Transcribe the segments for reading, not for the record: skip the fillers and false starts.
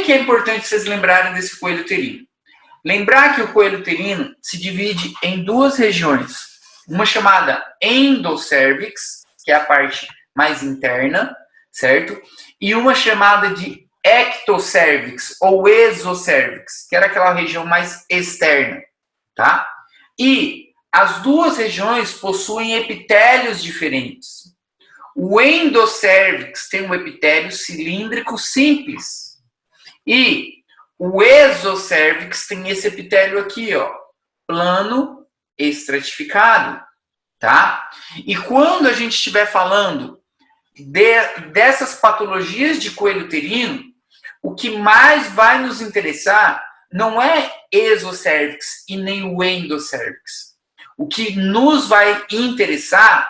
que é importante vocês lembrarem desse coelho uterino? Lembrar que o coelho uterino se divide em duas regiões. Uma chamada endocervix, que é a parte mais interna, certo? E uma chamada de ectocervix ou exocervix, que era aquela região mais externa, tá? E as duas regiões possuem epitélios diferentes. O endocervix tem um epitélio cilíndrico simples. E o exocervix tem esse epitélio aqui, ó, plano estratificado, tá? E quando a gente estiver falando dessas patologias de coelho uterino, o que mais vai nos interessar não é exocervix e nem o endocervix. O que nos vai interessar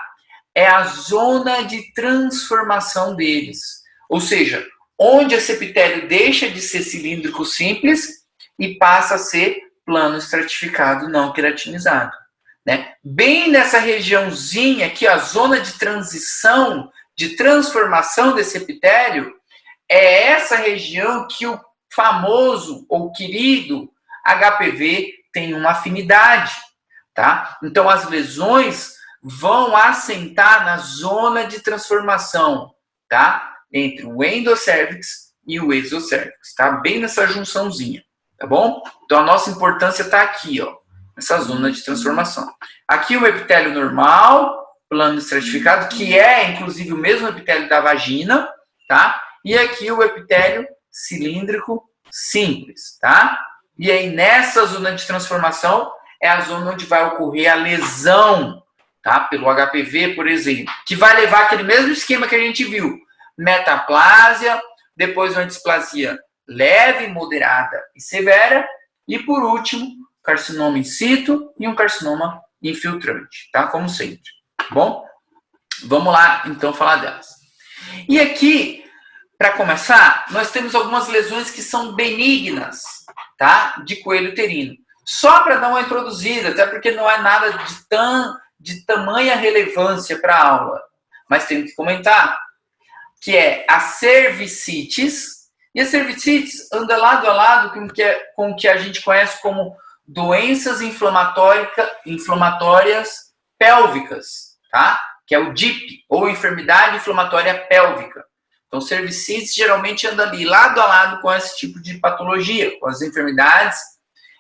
é a zona de transformação deles. Ou seja, onde esse epitélio deixa de ser cilíndrico simples e passa a ser plano estratificado não queratinizado. Né? Bem nessa regiãozinha aqui, a zona de transição, de transformação desse epitélio, é essa região que o famoso ou querido HPV tem uma afinidade. Tá? Então, as lesões vão assentar na zona de transformação, tá? Entre o endocervix e o exocervix, tá? Bem nessa junçãozinha, tá bom? Então, a nossa importância está aqui, ó, nessa zona de transformação. Aqui o epitélio normal, plano estratificado, que é, inclusive, o mesmo epitélio da vagina, tá? E aqui o epitélio cilíndrico simples, tá? E aí, nessa zona de transformação, é a zona onde vai ocorrer a lesão, tá? Pelo HPV, por exemplo, que vai levar aquele mesmo esquema que a gente viu. Metaplásia, depois uma displasia leve, moderada e severa, e por último, carcinoma in situ e um carcinoma infiltrante, tá? Como sempre, tá bom? Vamos lá, então, falar delas. E aqui, para começar, nós temos algumas lesões que são benignas, tá? De coelho uterino. Só para dar uma introduzida, até porque não é nada de tamanha relevância para a aula, mas tenho que comentar, que é a cervicites, e a cervicites anda lado a lado com o que a gente conhece como doenças inflamatórias pélvicas, tá? Que é o DIP, ou enfermidade inflamatória pélvica. Então, cervicites geralmente anda ali lado a lado com esse tipo de patologia, com as enfermidades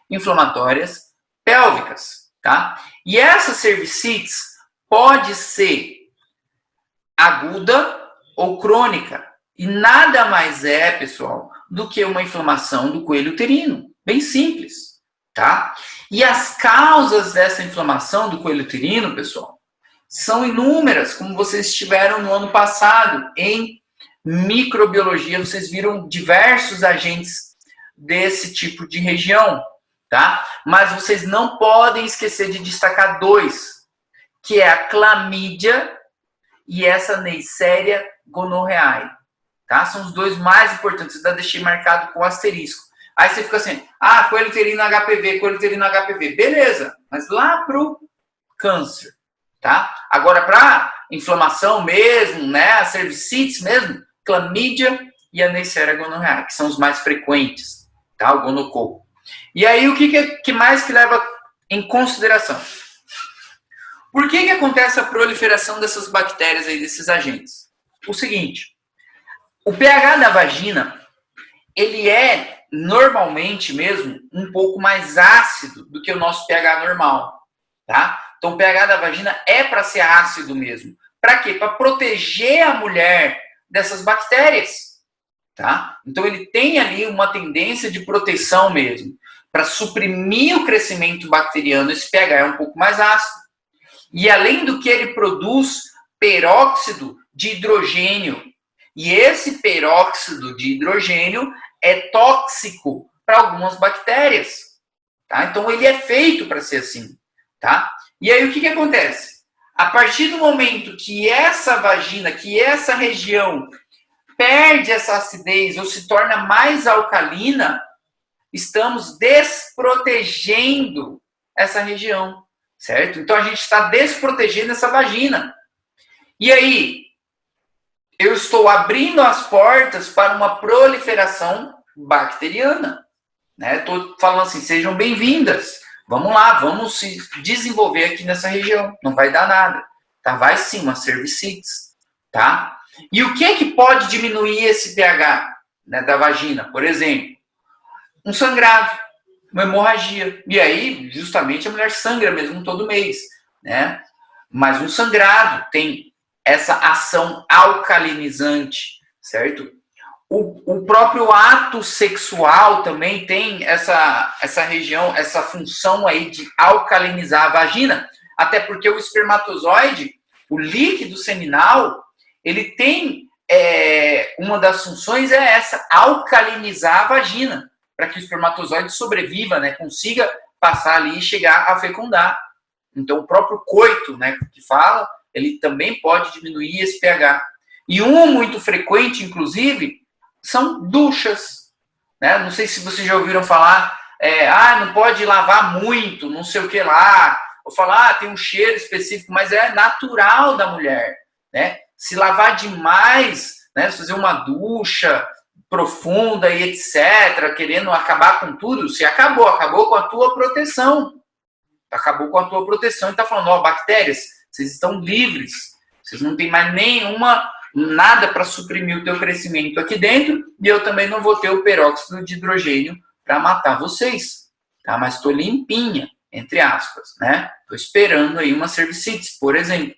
inflamatórias pélvicas, tá? E essa cervicites pode ser aguda ou crônica. E nada mais é, pessoal, do que uma inflamação do coelho uterino. Bem simples, tá? E as causas dessa inflamação do coelho uterino, pessoal, são inúmeras, como vocês tiveram no ano passado em microbiologia. Vocês viram diversos agentes desse tipo de região, tá? Mas vocês não podem esquecer de destacar dois, que é a clamídia e essa Neisseria gonorrhoeae, tá? São os dois mais importantes. Eu deixei marcado com asterisco. Aí você fica assim, coelho uterino HPV, coelho uterino HPV. Beleza, mas lá pro câncer, tá? Agora, para inflamação mesmo, né, a cervicites mesmo, clamídia e a Neisseria gonorrhoeae, que são os mais frequentes, tá? O gonococo. E aí, o que mais que leva em consideração? Por que acontece a proliferação dessas bactérias aí, desses agentes? O seguinte, o pH da vagina, ele é normalmente mesmo um pouco mais ácido do que o nosso pH normal, tá? Então, o pH da vagina é para ser ácido mesmo. Para quê? Para proteger a mulher dessas bactérias, tá? Então, ele tem ali uma tendência de proteção mesmo. Para suprimir o crescimento bacteriano, esse pH é um pouco mais ácido. E além do que, ele produz peróxido de hidrogênio. E esse peróxido de hidrogênio é tóxico para algumas bactérias, tá? Então, ele é feito para ser assim, tá? E aí, o que acontece? A partir do momento que essa vagina, que essa região perde essa acidez ou se torna mais alcalina, estamos desprotegendo essa região, certo? Então, a gente está desprotegendo essa vagina. E aí, eu estou abrindo as portas para uma proliferação bacteriana. Estou falando assim, sejam bem-vindas. Vamos lá, vamos se desenvolver aqui nessa região. Não vai dar nada. Tá? Vai sim, uma cervicites. Tá? E o que é que pode diminuir esse pH, né, da vagina? Por exemplo, um sangrado, uma hemorragia. E aí, justamente, a mulher sangra mesmo todo mês. Né? Mas um sangrado tem essa ação alcalinizante, certo? O próprio ato sexual também tem essa região, essa função aí de alcalinizar a vagina, até porque o espermatozoide, o líquido seminal, ele tem, uma das funções é essa, alcalinizar a vagina, para que o espermatozoide sobreviva, né, consiga passar ali e chegar a fecundar. Então, o próprio coito, né, que fala, ele também pode diminuir esse pH. E um muito frequente, inclusive, são duchas, né? Não sei se vocês já ouviram falar, não pode lavar muito, não sei o que lá, ou falar, tem um cheiro específico, mas é natural da mulher, né? Se lavar demais, né? Fazer uma ducha profunda e etc., querendo acabar com tudo, se acabou com a tua proteção. Acabou com a tua proteção e tá falando, bactérias, vocês estão livres, vocês não têm mais nada para suprimir o teu crescimento aqui dentro, e eu também não vou ter o peróxido de hidrogênio para matar vocês, tá? Mas estou limpinha, entre aspas, né? Estou esperando aí uma cervicites, por exemplo.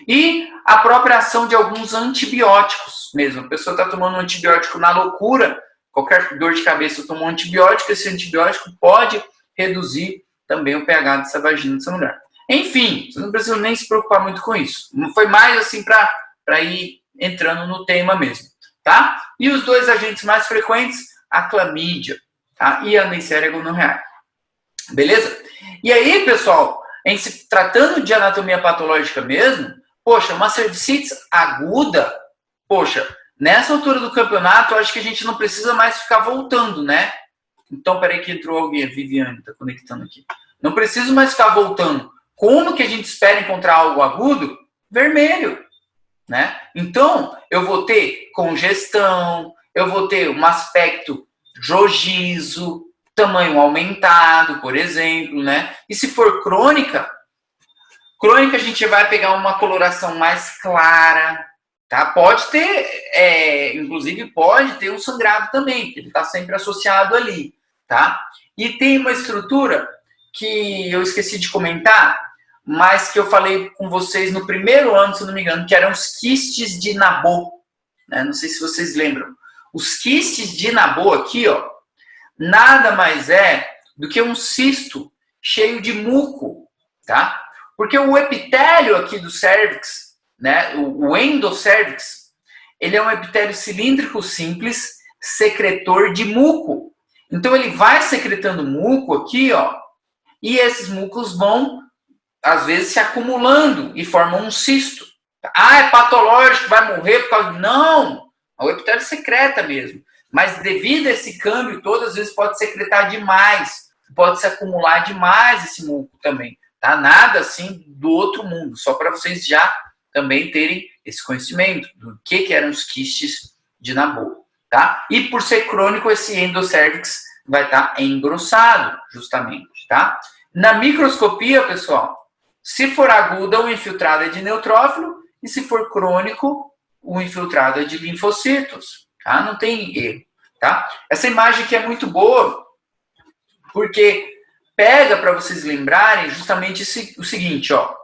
E a própria ação de alguns antibióticos mesmo. A pessoa está tomando um antibiótico na loucura, qualquer dor de cabeça tomou um antibiótico, esse antibiótico pode reduzir também o pH dessa vagina dessa mulher. Enfim, você não precisa nem se preocupar muito com isso. Foi mais assim para ir entrando no tema mesmo, tá? E os dois agentes mais frequentes, a clamídia, tá? E a Neisseria gonorreae. Beleza? E aí, pessoal, em se tratando de anatomia patológica mesmo, poxa, uma cervicites aguda, poxa, nessa altura do campeonato, eu acho que a gente não precisa mais ficar voltando, né? Então, peraí que entrou alguém, a Viviane tá conectando aqui. Não preciso mais ficar voltando. Como que a gente espera encontrar algo agudo? Vermelho. Né? Então, eu vou ter congestão, eu vou ter um aspecto rojizo, tamanho aumentado, por exemplo, né? E se for crônica a gente vai pegar uma coloração mais clara, tá? Pode ter, inclusive pode ter um sangrado também, porque ele está sempre associado ali, tá? E tem uma estrutura que eu esqueci de comentar, mas que eu falei com vocês no primeiro ano, se não me engano, que eram os quistes de Nabô. Né? Não sei se vocês lembram. Os quistes de Nabô aqui, ó, nada mais é do que um cisto cheio de muco, tá? Porque o epitélio aqui do cérvix, né, o endocérvix, ele é um epitélio cilíndrico simples, secretor de muco. Então ele vai secretando muco aqui, ó, e esses mucos vão às vezes se acumulando e formam um cisto. É patológico, vai morrer por causa... Não! O epitélio secreta mesmo. Mas devido a esse câmbio todo, às vezes pode secretar demais. Pode se acumular demais esse muco também. Tá? Nada assim do outro mundo. Só para vocês já também terem esse conhecimento do que eram os quistes de Nabô. Tá? E por ser crônico, esse endocérvix vai estar engrossado, justamente. Tá? Na microscopia, pessoal, se for aguda, o infiltrado é de neutrófilo, e se for crônico, o infiltrado é de linfocitos. Tá? Não tem erro. Tá? Essa imagem aqui é muito boa, porque pega para vocês lembrarem justamente o seguinte, ó.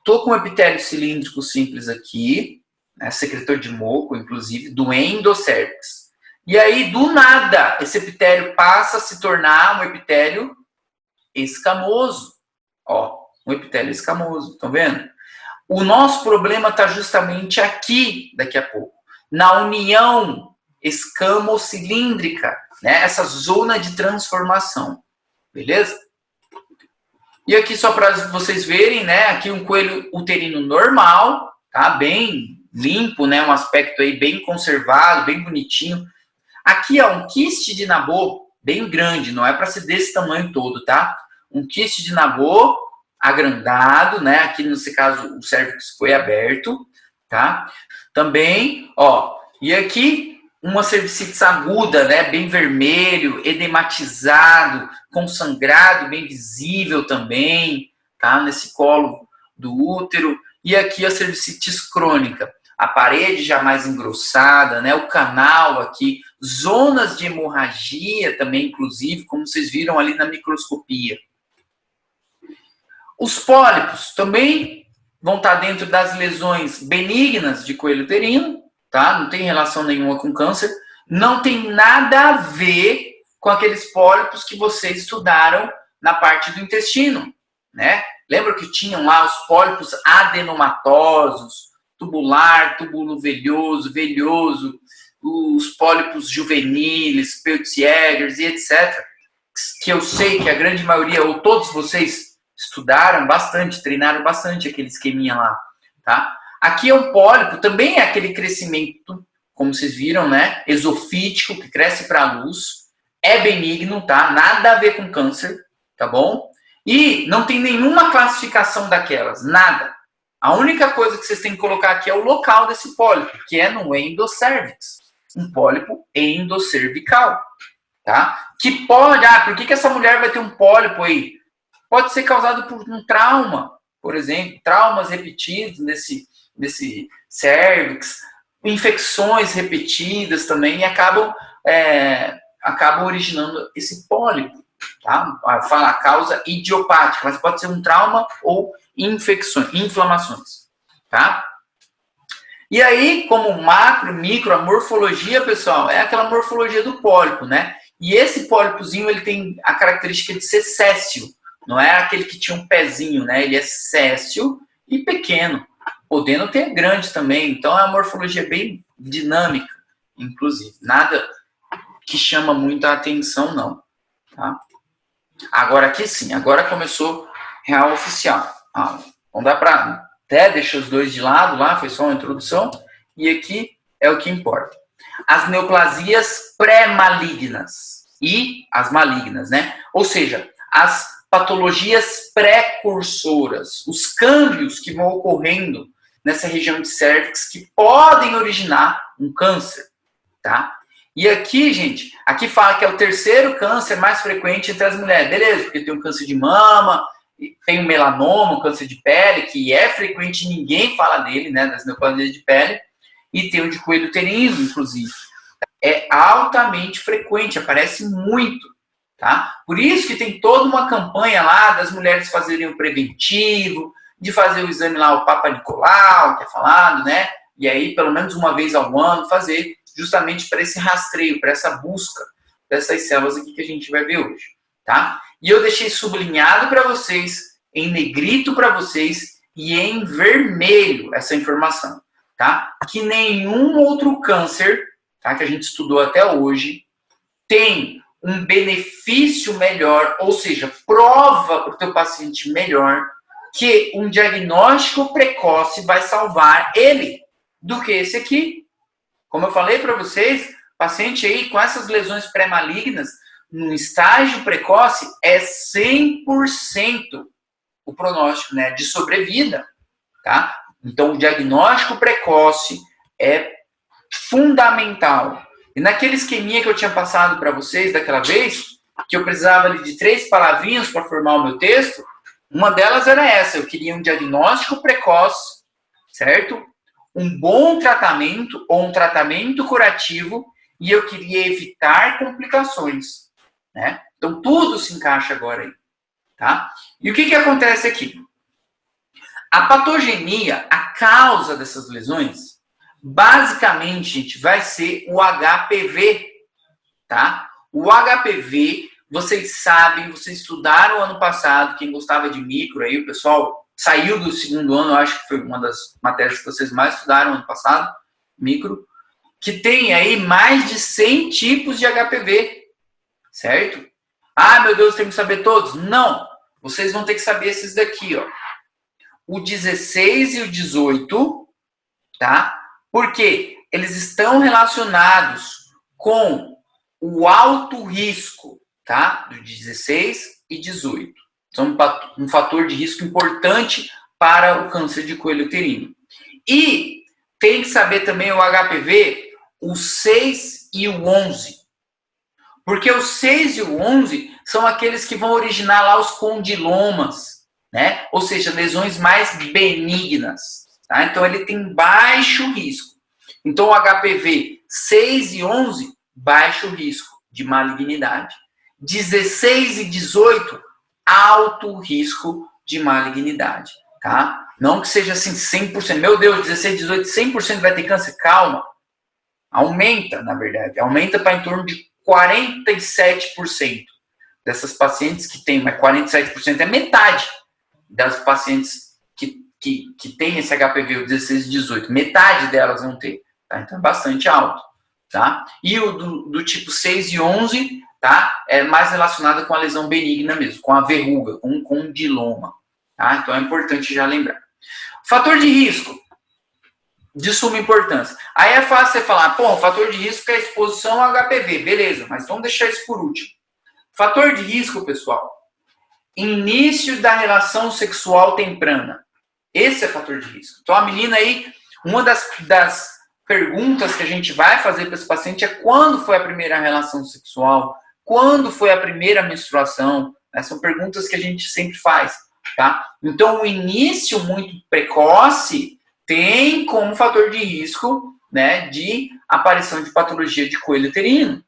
Tô com um epitélio cilíndrico simples aqui, né, secretor de muco, inclusive, do endocérvix. E aí, do nada, esse epitélio passa a se tornar um epitélio escamoso. Ó, um epitélio escamoso, estão vendo? O nosso problema está justamente aqui, daqui a pouco, na união escamocilíndrica, né? Essa zona de transformação, beleza? E aqui só para vocês verem, né? Aqui um coelho uterino normal, tá? Bem limpo, né? Um aspecto aí bem conservado, bem bonitinho. Aqui, ó, um quiste de Nabô bem grande, não é para ser desse tamanho todo, tá? Um quiste de Nabô agrandado, né? Aqui, nesse caso, o cérvix foi aberto, tá? Também, ó, e aqui uma cervicites aguda, né, bem vermelho, edematizado, com sangrado bem visível também, tá, nesse colo do útero. E aqui a cervicites crônica, a parede já mais engrossada, né, o canal aqui, zonas de hemorragia também, inclusive, como vocês viram ali na microscopia. Os pólipos também vão estar dentro das lesões benignas de coelho uterino, tá? Não tem relação nenhuma com câncer. Não tem nada a ver com aqueles pólipos que vocês estudaram na parte do intestino, né? Lembra que tinham lá os pólipos adenomatosos, tubular, túbulo velhoso, os pólipos juveniles, Peutz-Jeghers e etc. Que eu sei que a grande maioria, ou todos vocês, estudaram bastante, treinaram bastante aquele esqueminha lá, tá? Aqui é um pólipo, também é aquele crescimento, como vocês viram, né? Esofítico, que cresce para a luz. É benigno, tá? Nada a ver com câncer, tá bom? E não tem nenhuma classificação daquelas, nada. A única coisa que vocês têm que colocar aqui é o local desse pólipo, que é no endocervix. Um pólipo endocervical, tá? Que pode... por que essa mulher vai ter um pólipo aí? Pode ser causado por um trauma, por exemplo, traumas repetidos nesse cervix, infecções repetidas também, e acabam originando esse pólipo, tá? Fala a causa idiopática, mas pode ser um trauma ou inflamações, tá? E aí, como macro, micro, a morfologia, pessoal, é aquela morfologia do pólipo, né? E esse pólipozinho, ele tem a característica de ser séssil. Não é aquele que tinha um pezinho, né? Ele é séssil e pequeno, podendo ter grande também. Então, é uma morfologia bem dinâmica, inclusive. Nada que chama muita atenção, não. Tá? Agora aqui sim, agora começou real oficial. Não dá para... Até deixa os dois de lado lá, foi só uma introdução. E aqui é o que importa. As neoplasias pré-malignas e as malignas, né? Ou seja, as patologias precursoras, os câmbios que vão ocorrendo nessa região de cérvix que podem originar um câncer, tá? E aqui, gente, aqui fala que é o terceiro câncer mais frequente entre as mulheres. Beleza, porque tem um câncer de mama, tem um melanoma, um câncer de pele, que é frequente, ninguém fala dele, né, das neoplasias de pele, e tem o de coelho uterino, inclusive. É altamente frequente, aparece muito. Tá? Por isso que tem toda uma campanha lá das mulheres fazerem o preventivo, de fazer o exame lá, o Papa Nicolau, que é falado, né? E aí, pelo menos uma vez ao ano, fazer justamente para esse rastreio, para essa busca dessas células aqui que a gente vai ver hoje, tá? E eu deixei sublinhado para vocês, em negrito para vocês e em vermelho essa informação, tá? Que nenhum outro câncer, tá? Que a gente estudou até hoje, tem um benefício melhor, ou seja, prova para o teu paciente melhor que um diagnóstico precoce vai salvar ele do que esse aqui. Como eu falei para vocês, paciente aí com essas lesões pré-malignas, no estágio precoce, é 100% o pronóstico, né, de sobrevida, tá? Então, o diagnóstico precoce é fundamental. E naquele esqueminha que eu tinha passado para vocês daquela vez, que eu precisava ali de 3 palavrinhas para formar o meu texto, uma delas era essa: eu queria um diagnóstico precoce, certo? Um bom tratamento ou um tratamento curativo, e eu queria evitar complicações, né? Então tudo se encaixa agora aí, tá? E o que acontece aqui? A patogenia, a causa dessas lesões, basicamente, gente, vai ser o HPV, tá? O HPV, vocês sabem, vocês estudaram ano passado, quem gostava de micro aí, o pessoal saiu do segundo ano, eu acho que foi uma das matérias que vocês mais estudaram ano passado, micro, que tem aí mais de 100 tipos de HPV, certo? Ah, meu Deus, tem que saber todos? Não, vocês vão ter que saber esses daqui, ó. O 16 e o 18, tá? Porque eles estão relacionados com o alto risco, tá? Do 16 e 18. São um fator de risco importante para o câncer de coelho uterino. E tem que saber também o HPV, o 6 e o 11. Porque o 6 e o 11 são aqueles que vão originar lá os condilomas, né? Ou seja, lesões mais benignas. Tá? Então, ele tem baixo risco. Então, o HPV 6 e 11, baixo risco de malignidade. 16 e 18, alto risco de malignidade. Tá? Não que seja assim 100%. Meu Deus, 16, 18, 100% vai ter câncer? Calma. Aumenta, na verdade. Aumenta para em torno de 47% dessas pacientes que têm, mas 47% é metade das pacientes que têm esse HPV, o 16 e 18. Metade delas vão ter. Tá? Então é bastante alto. Tá? E o do tipo 6 e 11, tá? É mais relacionado com a lesão benigna mesmo, com a verruga, com um condiloma. Tá? Então é importante já lembrar. Fator de risco, de suma importância. Aí é fácil você falar, pô, o fator de risco é a exposição ao HPV, beleza, mas vamos deixar isso por último. Fator de risco, pessoal, início da relação sexual temprana. Esse é fator de risco. Então a menina aí, uma das perguntas que a gente vai fazer para esse paciente é quando foi a primeira relação sexual, quando foi a primeira menstruação, né? São perguntas que a gente sempre faz, tá? Então, o início muito precoce tem como fator de risco, né, de aparição de patologia de coelho uterino.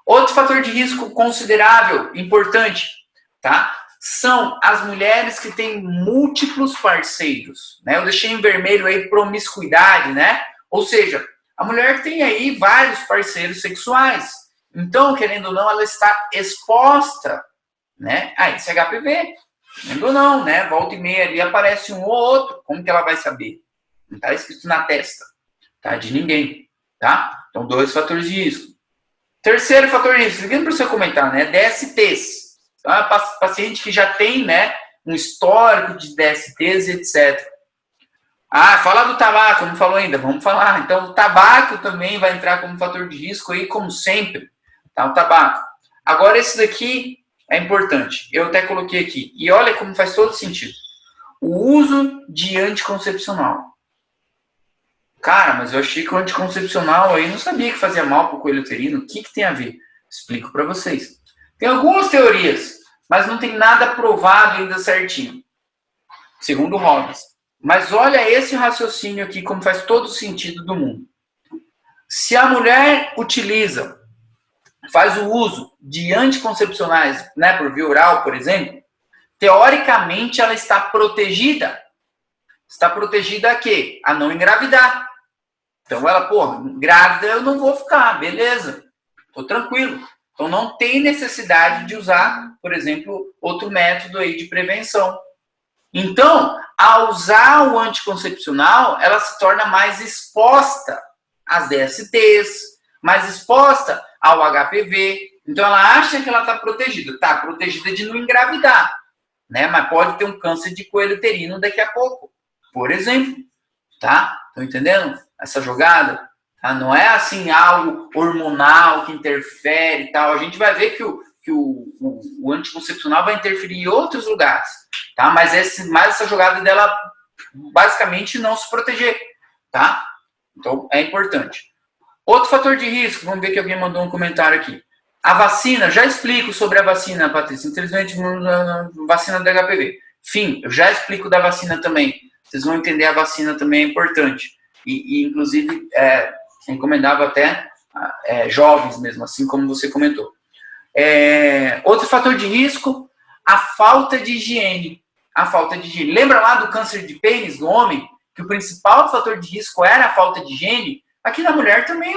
Outro fator de risco considerável, importante, tá? São as mulheres que têm múltiplos parceiros, né? Eu deixei em vermelho aí promiscuidade, né? Ou seja, a mulher tem aí vários parceiros sexuais. Então, querendo ou não, ela está exposta, né, a esse HPV. Querendo ou não, né? Volta e meia ali aparece um ou outro. Como que ela vai saber? Não está escrito na testa, tá? De ninguém, tá? Então, 2 fatores de risco. Terceiro fator de risco, seguindo para você comentar, né? DSTs. Então, paciente que já tem, né, um histórico de DSTs, etc. Ah, fala do tabaco, não falou ainda, vamos falar. Então, o tabaco também vai entrar como fator de risco aí, como sempre, tá? O tabaco. Agora, esse daqui é importante. Eu até coloquei aqui. E olha como faz todo sentido. O uso de anticoncepcional. Cara, mas eu achei que o anticoncepcional aí não sabia que fazia mal para o coelho uterino. O que tem a ver? Explico para vocês. Tem algumas teorias, mas não tem nada provado ainda certinho. Segundo Robbins. Mas olha esse raciocínio aqui, como faz todo sentido do mundo. Se a mulher faz o uso de anticoncepcionais, né, por via oral, por exemplo, teoricamente ela está protegida. Está protegida a quê? A não engravidar. Então ela, grávida eu não vou ficar, beleza, tô tranquilo. Então não tem necessidade de usar, por exemplo, outro método aí de prevenção. Então, ao usar o anticoncepcional, ela se torna mais exposta às DSTs, mais exposta ao HPV. Então ela acha que ela está protegida. Está protegida de não engravidar, né? Mas pode ter um câncer de coelho uterino daqui a pouco, por exemplo. Tá? Estão entendendo essa jogada? Tá? Não é assim algo hormonal que interfere e tal. A gente vai ver que o anticoncepcional vai interferir em outros lugares. Tá? Mas essa jogada dela basicamente não se proteger. Tá? Então é importante. Outro fator de risco, vamos ver que alguém mandou um comentário aqui. A vacina, já explico sobre a vacina, Patrícia. Infelizmente, vacina do HPV. Fim, eu já explico da vacina também. Vocês vão entender, a vacina também é importante. E inclusive, recomendava até jovens mesmo, assim como você comentou. Outro fator de risco, a falta de higiene. A falta de higiene. Lembra lá do câncer de pênis do homem? Que o principal fator de risco era a falta de higiene? Aqui na mulher também,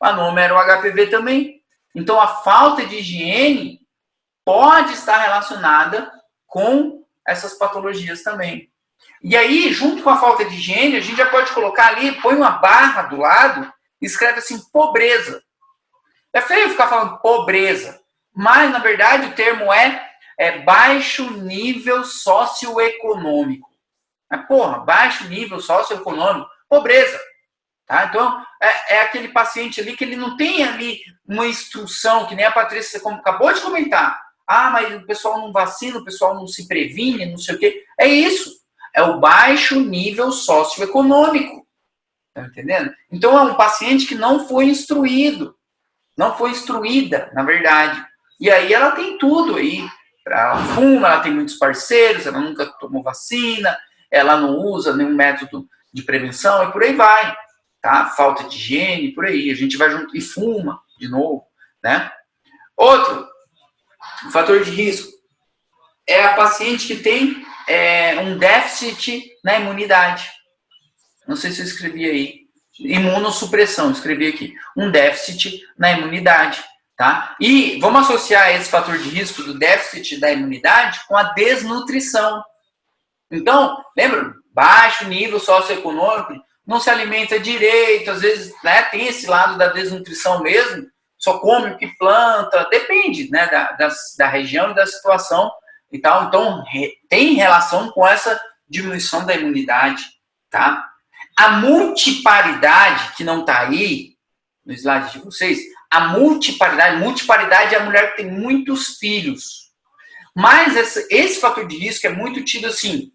A no homem era o HPV também. Então, a falta de higiene pode estar relacionada com essas patologias também. E aí, junto com a falta de higiene, a gente já pode colocar ali, põe uma barra do lado e escreve assim, pobreza. É feio ficar falando pobreza, mas, na verdade, o termo é baixo nível socioeconômico. Baixo nível socioeconômico, pobreza. Tá? Então, é aquele paciente ali que ele não tem ali uma instrução, que nem a Patrícia acabou de comentar. Ah, mas o pessoal não vacina, o pessoal não se previne, não sei o quê. É isso. É o baixo nível socioeconômico. Tá entendendo? Então é um paciente que não foi instruído, não foi instruída, na verdade. E aí ela tem tudo aí. Ela fuma, ela tem muitos parceiros, ela nunca tomou vacina, ela não usa nenhum método de prevenção e por aí vai. Tá? Falta de higiene, por aí. A gente vai junto e fuma de novo, né? Outro fator de risco é a paciente que tem um déficit na imunidade. Não sei se eu escrevi aí. Imunossupressão, escrevi aqui. Um déficit na imunidade, tá? E vamos associar esse fator de risco do déficit da imunidade com a desnutrição. Então, lembra? Baixo nível socioeconômico, não se alimenta direito, às vezes, né, tem esse lado da desnutrição mesmo, só come o que planta, depende, né, da região e da situação e tal. Então, tem relação com essa diminuição da imunidade, tá? A multiparidade, que não está aí no slide de vocês, a multiparidade é a mulher que tem muitos filhos. Mas esse fator de risco é muito tido assim,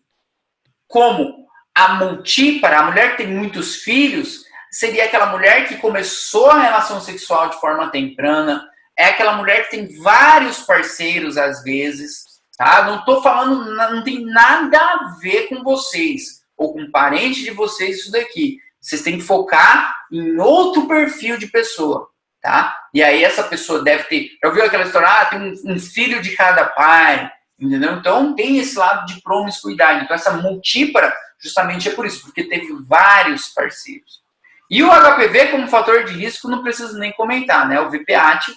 como a multípara, a mulher que tem muitos filhos, seria aquela mulher que começou a relação sexual de forma temprana, é aquela mulher que tem vários parceiros às vezes, tá? Não estou falando, não tem nada a ver com vocês, ou com um parente de vocês isso daqui. Vocês têm que focar em outro perfil de pessoa, tá? E aí essa pessoa deve ter... Já ouviu aquela história? Tem um filho de cada pai, entendeu? Então tem esse lado de promiscuidade. Então essa multípara justamente é por isso, porque teve vários parceiros. E o HPV como fator de risco não preciso nem comentar, né? O VPAT,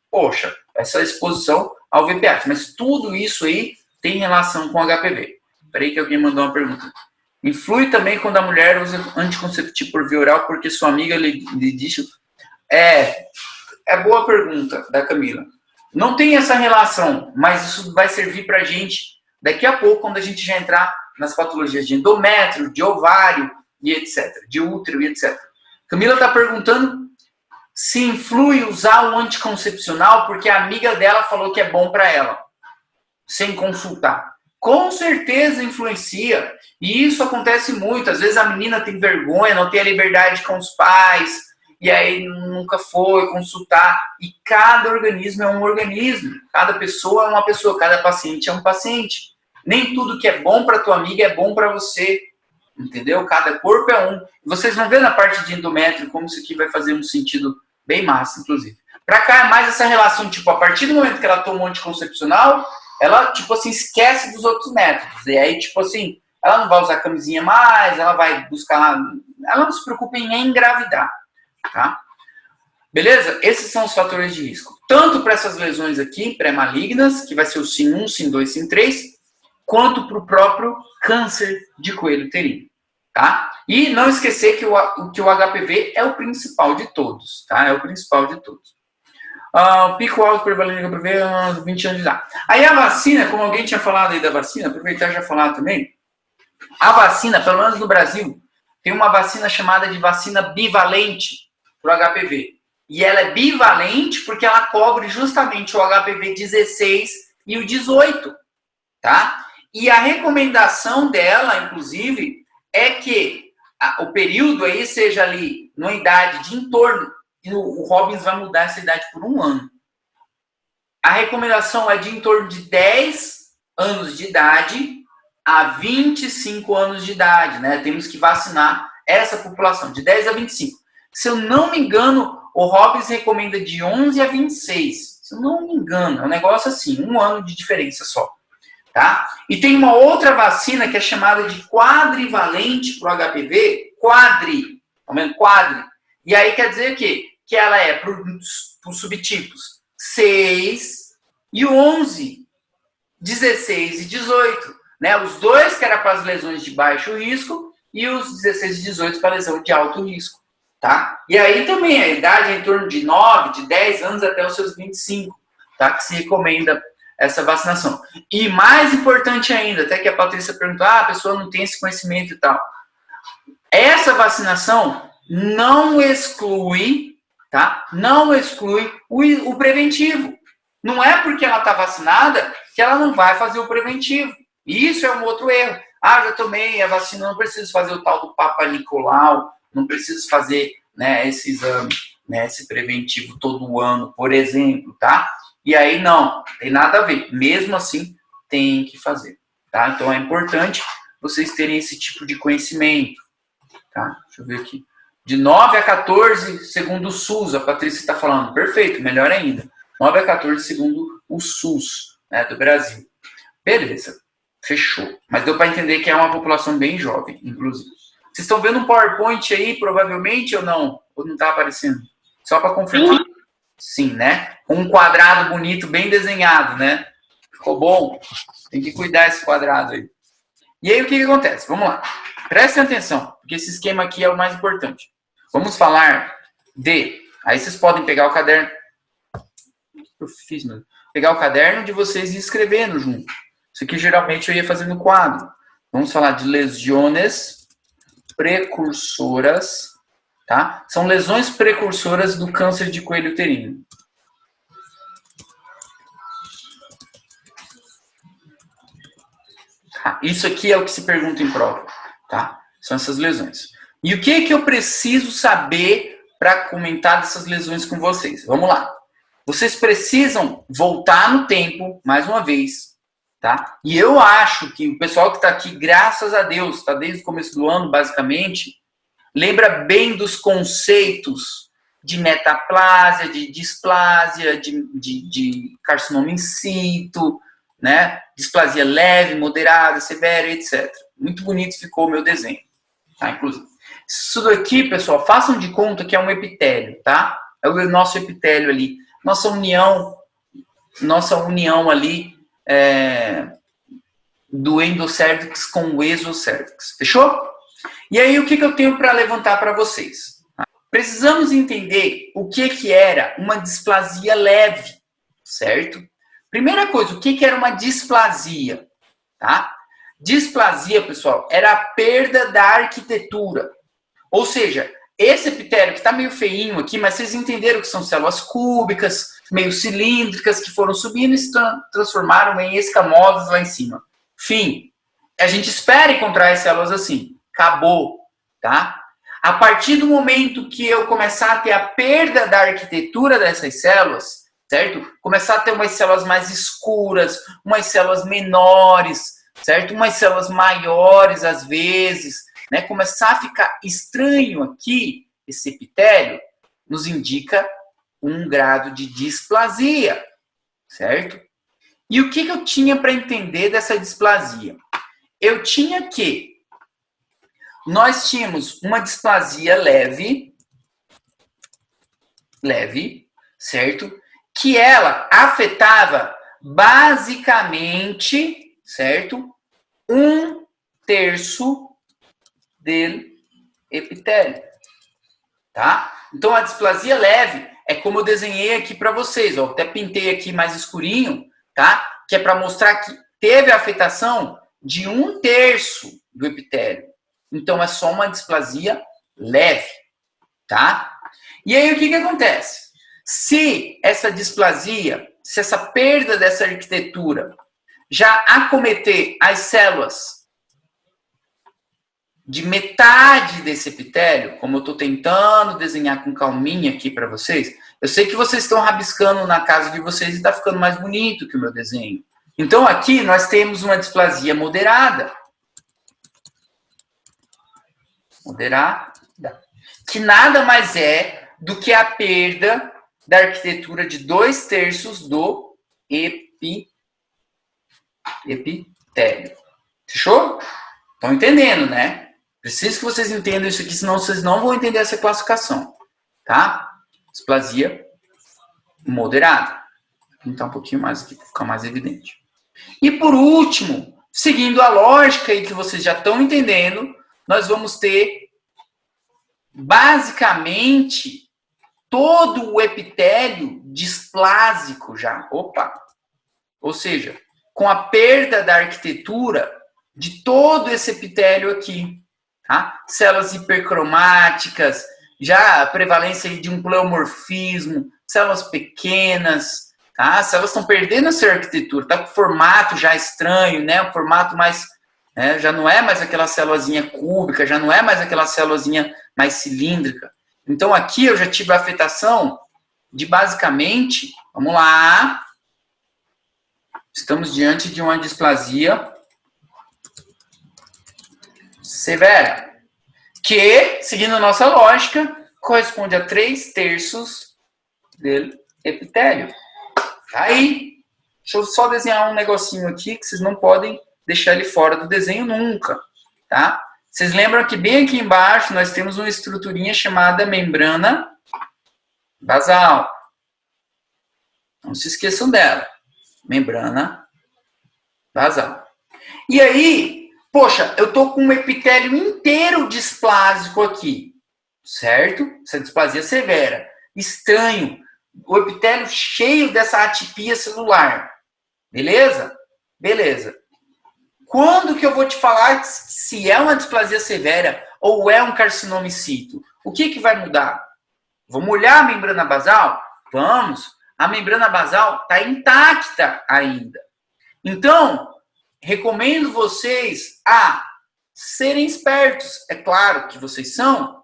poxa, essa exposição ao VPAT. Mas tudo isso aí tem relação com o HPV. Peraí que alguém mandou uma pergunta. Influi também quando a mulher usa anticonceptivo por via oral porque sua amiga lhe disse... É boa pergunta da Camila. Não tem essa relação, mas isso vai servir pra gente daqui a pouco, quando a gente já entrar nas patologias de endométrio, de ovário e etc. De útero e etc. Camila está perguntando se influi usar o anticoncepcional porque a amiga dela falou que é bom para ela, sem consultar. Com certeza influencia. E isso acontece muito. Às vezes a menina tem vergonha, não tem a liberdade com os pais, e aí nunca foi consultar. E cada organismo é um organismo. Cada pessoa é uma pessoa, cada paciente é um paciente. Nem tudo que é bom para tua amiga é bom para você. Entendeu? Cada corpo é um. Vocês vão ver na parte de endométrio como isso aqui vai fazer um sentido bem massa, inclusive. Para cá é mais essa relação, tipo, a partir do momento que ela toma um anticoncepcional, ela, tipo assim, esquece dos outros métodos. E aí, tipo assim, ela não vai usar camisinha mais, ela vai buscar... Ela não se preocupa em engravidar, tá? Beleza? Esses são os fatores de risco. Tanto para essas lesões aqui, pré-malignas, que vai ser o SIM1, SIM2, SIM3, quanto para o próprio câncer de coelho uterino, tá? E não esquecer que o HPV é o principal de todos, tá? É o principal de todos. Pico alto prevalente do HPV, 20 anos de idade. Aí a vacina, como alguém tinha falado aí da vacina, aproveitar e já falar também, a vacina, pelo menos no Brasil, tem uma vacina chamada de vacina bivalente para o HPV. E ela é bivalente porque ela cobre justamente o HPV 16 e o 18, tá? E a recomendação dela, inclusive, é que o período aí seja ali numa idade de em torno, e o Robbins vai mudar essa idade por 1 ano. A recomendação é de em torno de 10 anos de idade a 25 anos de idade, né? Temos que vacinar essa população, de 10 a 25. Se eu não me engano, o Robbins recomenda de 11 a 26. Se eu não me engano, é um negócio assim, 1 ano de diferença só. Tá? E tem uma outra vacina que é chamada de quadrivalente para o HPV, quadri, tá vendo? Quadri. E aí quer dizer o quê? Que ela é para os subtipos 6 e 11, 16 e 18. Né? Os dois que era para as lesões de baixo risco e os 16 e 18 para lesão de alto risco. Tá? E aí também a idade é em torno de 9, de 10 anos até os seus 25, tá? Que se recomenda essa vacinação. E mais importante ainda, até que a Patrícia perguntou, a pessoa não tem esse conhecimento e tal. Essa vacinação não exclui, tá? Não exclui o preventivo. Não é porque ela está vacinada que ela não vai fazer o preventivo. E isso é um outro erro. Já tomei a vacina, não preciso fazer o tal do Papa Nicolau, não preciso fazer, né, esse exame, né, esse preventivo todo ano, por exemplo, tá? E aí não tem nada a ver. Mesmo assim, tem que fazer, tá? Então é importante vocês terem esse tipo de conhecimento, tá? Deixa eu ver aqui. De 9 a 14, segundo o SUS, a Patrícia está falando. Perfeito, melhor ainda. 9 a 14, segundo o SUS, né, do Brasil. Beleza, fechou. Mas deu para entender que é uma população bem jovem, inclusive. Vocês estão vendo um PowerPoint aí, provavelmente, ou não? Ou não está aparecendo? Só para confirmar. Sim, né? Um quadrado bonito, bem desenhado, né? Ficou bom? Tem que cuidar esse quadrado aí. E aí, o que acontece? Vamos lá. Prestem atenção, porque esse esquema aqui é o mais importante. Vamos falar de... Aí vocês podem pegar o caderno... Eu fiz, meu. Pegar o caderno de vocês e escrevendo junto. Isso aqui, geralmente, eu ia fazer no quadro. Vamos falar de lesões precursoras, tá? São lesões precursoras do câncer de coelho uterino. Isso aqui é o que se pergunta em prova, tá? São essas lesões. E o que eu preciso saber para comentar dessas lesões com vocês? Vamos lá. Vocês precisam voltar no tempo, mais uma vez, tá? E eu acho que o pessoal que está aqui, graças a Deus, está desde o começo do ano, basicamente, lembra bem dos conceitos de metaplásia, de displasia, de carcinoma in situ, né? Displasia leve, moderada, severa, etc. Muito bonito ficou o meu desenho, tá? Inclusive. Isso daqui, pessoal, façam de conta que é um epitélio, tá? É o nosso epitélio ali. Nossa união ali do endocérvix com o exocérvix. Fechou? E aí, o que eu tenho para levantar para vocês? Precisamos entender o que era uma displasia leve, certo? Primeira coisa, o que era uma displasia? Tá? Displasia, pessoal, era a perda da arquitetura. Ou seja, esse epitélio que está meio feinho aqui, mas vocês entenderam que são células cúbicas, meio cilíndricas, que foram subindo e se transformaram em escamosas lá em cima. Fim. A gente espera encontrar as células assim. Acabou, tá? A partir do momento que eu começar a ter a perda da arquitetura dessas células, certo? Começar a ter umas células mais escuras, umas células menores, certo? Umas células maiores às vezes, né? Começar a ficar estranho aqui, esse epitélio, nos indica um grado de displasia, certo? E o que eu tinha para entender dessa displasia? Eu tinha que nós tínhamos uma displasia leve, certo? Que ela afetava basicamente, certo? 1/3 do epitélio, tá? Então a displasia leve é como eu desenhei aqui para vocês, ó, até pintei aqui mais escurinho, tá? Que é para mostrar que teve a afetação de 1/3 do epitélio. Então, é só uma displasia leve, tá? E aí, o que acontece? Se essa displasia, se essa perda dessa arquitetura já acometer as células de metade desse epitélio, como eu estou tentando desenhar com calminha aqui para vocês, eu sei que vocês estão rabiscando na casa de vocês e está ficando mais bonito que o meu desenho. Então, aqui nós temos uma displasia moderada, que nada mais é do que a perda da arquitetura de 2/3 do epitélio. Fechou? Estão entendendo, né? Preciso que vocês entendam isso aqui, senão vocês não vão entender essa classificação. Tá? Displasia moderada. Vou pintar um pouquinho mais aqui para ficar mais evidente. E por último, seguindo a lógica aí que vocês já estão entendendo, nós vamos ter, basicamente, todo o epitélio displásico já. Opa! Ou seja, com a perda da arquitetura de todo esse epitélio aqui. Tá? Células hipercromáticas, já a prevalência aí de um pleomorfismo, células pequenas. Tá? As células estão perdendo essa arquitetura, está com formato já estranho, né? Um formato mais né? Já não é mais aquela célulazinha cúbica, já não é mais aquela célulazinha mais cilíndrica. Então, aqui eu já tive a afetação de basicamente, vamos lá, estamos diante de uma displasia severa, que, seguindo a nossa lógica, corresponde a 3/3 do epitélio. Tá aí. Deixa eu só desenhar um negocinho aqui, que vocês não podem deixar ele fora do desenho nunca, tá? Vocês lembram que bem aqui embaixo nós temos uma estruturinha chamada membrana basal. Não se esqueçam dela. Membrana basal. E aí, poxa, eu tô com um epitélio inteiro displásico aqui, certo? Essa displasia severa. Estranho. O epitélio cheio dessa atipia celular. Beleza? Beleza. Quando que eu vou te falar se é uma displasia severa ou é um carcinoma in situ? O que vai mudar? Vamos olhar a membrana basal? Vamos. A membrana basal está intacta ainda. Então, recomendo vocês a serem espertos. É claro que vocês são.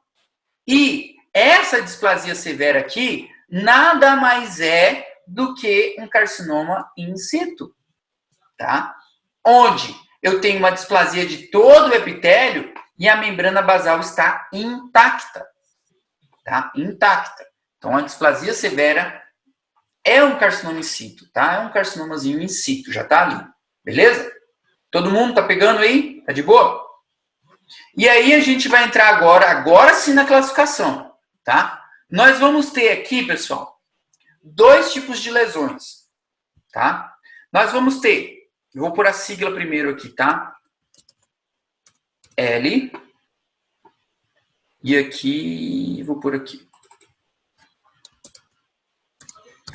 E essa displasia severa aqui nada mais é do que um carcinoma in situ, tá? Onde eu tenho uma displasia de todo o epitélio e a membrana basal está intacta, tá? Intacta. Então, a displasia severa é um carcinoma in situ, tá? É um carcinomazinho in situ, já tá ali, beleza? Todo mundo tá pegando aí? Tá de boa? E aí a gente vai entrar agora sim na classificação, tá? Nós vamos ter aqui, pessoal, 2 tipos de lesões, tá? Nós vamos ter, eu vou pôr a sigla primeiro aqui, tá? L. E aqui, vou pôr aqui.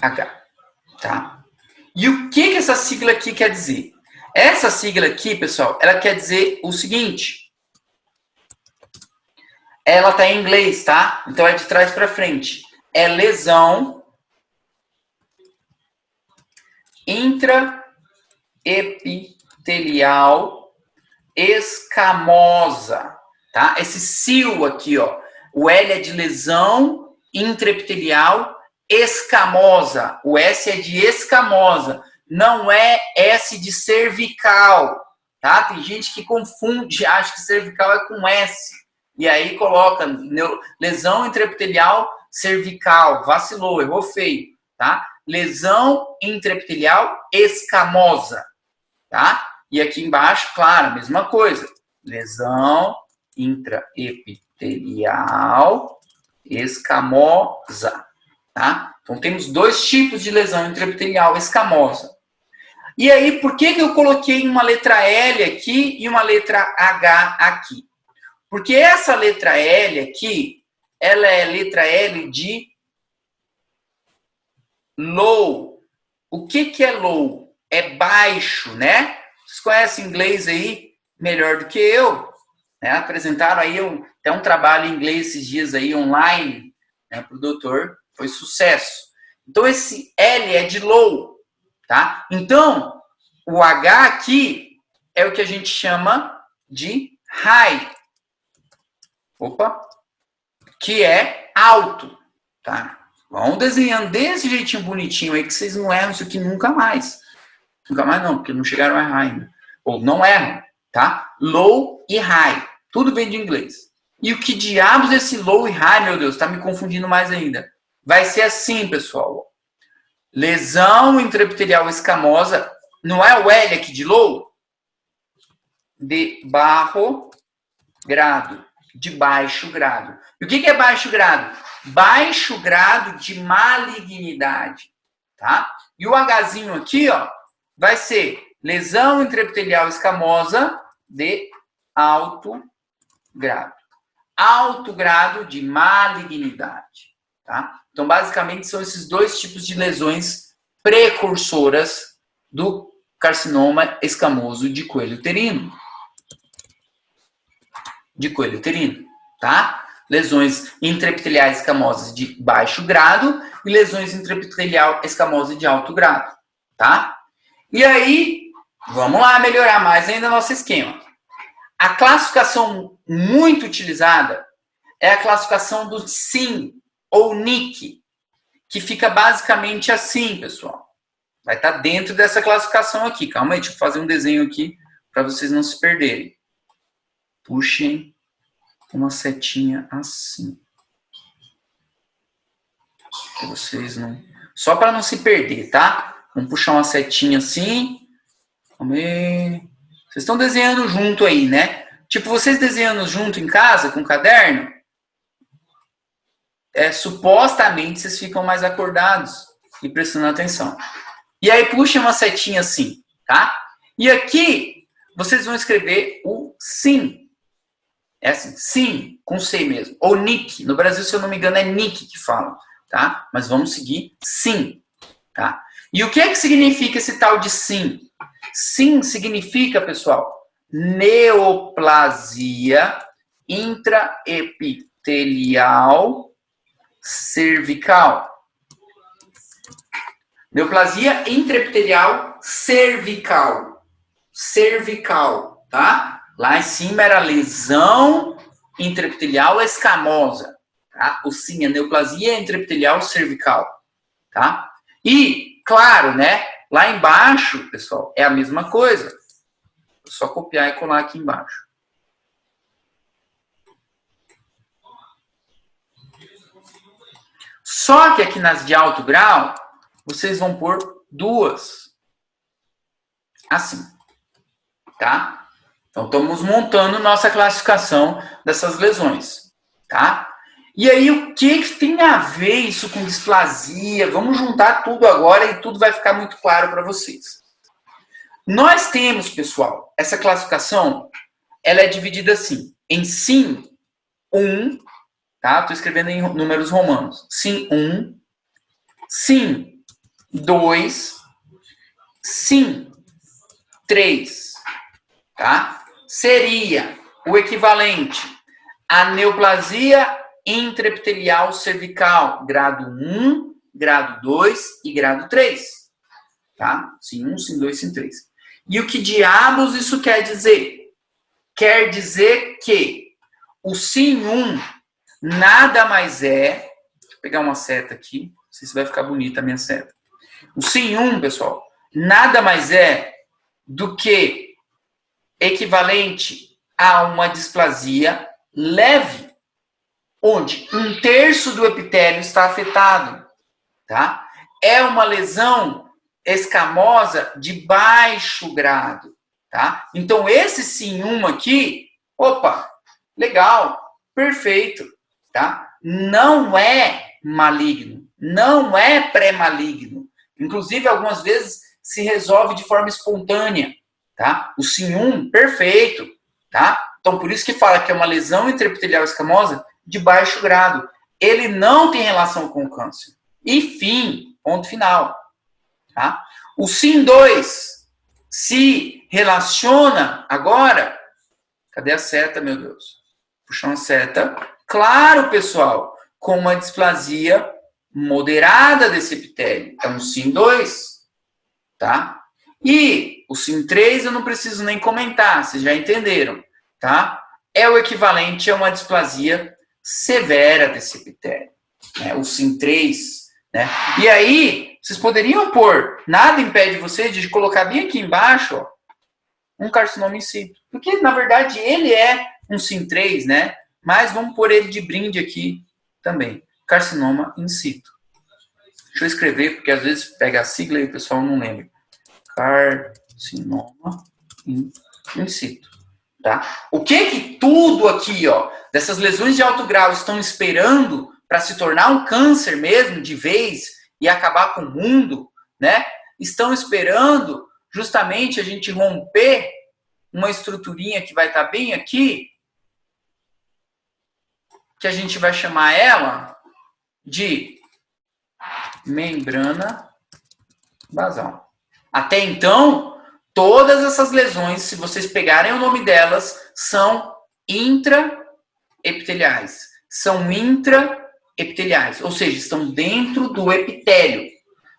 H, tá? E o que essa sigla aqui quer dizer? Essa sigla aqui, pessoal, ela quer dizer o seguinte. Ela tá em inglês, tá? Então é de trás para frente. É lesão intraepitelial escamosa, tá? Esse cio aqui, ó. O L é de lesão intraepitelial escamosa. O S é de escamosa. Não é S de cervical, tá? Tem gente que confunde, acha que cervical é com S. E aí coloca lesão intraepitelial cervical. Vacilou, errou feio, tá? Lesão intraepitelial escamosa, tá? E aqui embaixo, claro, a mesma coisa. Lesão intraepitelial escamosa, tá? Então, temos 2 tipos de lesão intraepitelial escamosa. E aí, por que eu coloquei uma letra L aqui e uma letra H aqui? Porque essa letra L aqui, ela é letra L de low. O que é low? É baixo, né? Vocês conhecem inglês aí melhor do que eu, né? Apresentaram aí até um trabalho em inglês esses dias aí online, né, para o doutor, foi sucesso. Então esse L é de low, tá? Então o H aqui é o que a gente chama de high. Opa! Que é alto, tá? Vão desenhando desse jeitinho bonitinho aí que vocês não erram isso aqui nunca mais. Nunca mais não, porque não chegaram a errar ainda. Ou não erram, tá? Low e high. Tudo vem de inglês. E o que diabos é esse low e high, meu Deus? Tá me confundindo mais ainda. Vai ser assim, pessoal. Lesão intraepitelial escamosa. Não é o L aqui de low? De barro grado. De baixo grado. E o que é baixo grado? Baixo grado de malignidade, tá? E o Hzinho aqui, ó, vai ser lesão intraepitelial escamosa de alto grado. Alto grado de malignidade, tá? Então, basicamente, são esses 2 tipos de lesões precursoras do carcinoma escamoso de coelho uterino. Tá? Lesões intraepiteliais escamosas de baixo grado e lesões intraepitelial escamosa de alto grado, tá? E aí, vamos lá melhorar mais ainda nosso esquema. A classificação muito utilizada é a classificação do SIN, ou NIC, que fica basicamente assim, pessoal. Vai estar dentro dessa classificação aqui. Calma aí, deixa eu fazer um desenho aqui para vocês não se perderem. Puxem uma setinha assim. Para vocês não... Só para não se perder, tá? Vamos puxar uma setinha assim. Calma aí. Vocês estão desenhando junto aí, né? Tipo, vocês desenhando junto em casa, com caderno, supostamente vocês ficam mais acordados e prestando atenção. E aí puxa uma setinha assim, tá? E aqui vocês vão escrever o SIN. É assim, SIN, com C mesmo. Ou NIC. No Brasil, se eu não me engano, é NIC que fala, tá? Mas vamos seguir SIN, tá? E o que é que significa esse tal de SIN? SIN significa, pessoal, neoplasia intraepitelial cervical. Neoplasia intraepitelial cervical. Cervical, tá? Lá em cima era lesão intraepitelial escamosa, tá? O SIN é neoplasia intraepitelial cervical, tá? E, claro, né? Lá embaixo, pessoal, é a mesma coisa. É só copiar e colar aqui embaixo. Só que aqui nas de alto grau, vocês vão pôr duas. Assim. Tá? Então, estamos montando nossa classificação dessas lesões. Tá? E aí, o que tem a ver isso com displasia? Vamos juntar tudo agora e tudo vai ficar muito claro para vocês. Nós temos, pessoal, essa classificação, ela é dividida assim, em SIN 1, tá? Estou escrevendo em números romanos. SIN 1, SIN 2, SIN 3, tá? Seria o equivalente à neoplasia intraepitelial cervical, grado 1, grado 2 e grado 3, tá? SIN 1, SIN 2, SIN 3. E o que diabos isso quer dizer? Quer dizer que o SIN 1 nada mais é... Deixa eu pegar uma seta aqui, não sei se vai ficar bonita a minha seta. O SIN 1, pessoal, nada mais é do que equivalente a uma displasia leve, onde 1/3 do epitélio está afetado, tá? É uma lesão escamosa de baixo grado, tá? Então, esse SIN 1 aqui, opa, legal, perfeito, tá? Não é maligno, não é pré-maligno. Inclusive, algumas vezes se resolve de forma espontânea, tá? O SIN 1, perfeito, tá? Então, por isso que fala que é uma lesão intraepitelial escamosa de baixo grado. Ele não tem relação com o câncer. E fim, ponto final. Tá? O SIN 2 se relaciona agora... Cadê a seta, meu Deus? Puxar uma seta. Claro, pessoal, com uma displasia moderada desse epitélio. É um SIN 2. Tá? E o SIN 3 eu não preciso nem comentar, vocês já entenderam. Tá? É o equivalente a uma displasia severa desse epitélio. Né? O SIN 3. Né? E aí, vocês poderiam pôr, nada impede vocês de colocar bem aqui embaixo, ó, um carcinoma in situ. Porque, na verdade, ele é um SIN 3, né? Mas vamos pôr ele de brinde aqui também. Carcinoma in situ. Deixa eu escrever, porque às vezes pega a sigla e o pessoal não lembra. Carcinoma in situ. Tá? O que tudo aqui, ó, dessas lesões de alto grau estão esperando para se tornar um câncer mesmo, de vez, e acabar com o mundo, né? Estão esperando justamente a gente romper uma estruturinha que vai estar bem aqui, que a gente vai chamar ela de membrana basal. Até então, todas essas lesões, se vocês pegarem o nome delas, são intraepiteliais. São intraepiteliais, ou seja, estão dentro do epitélio.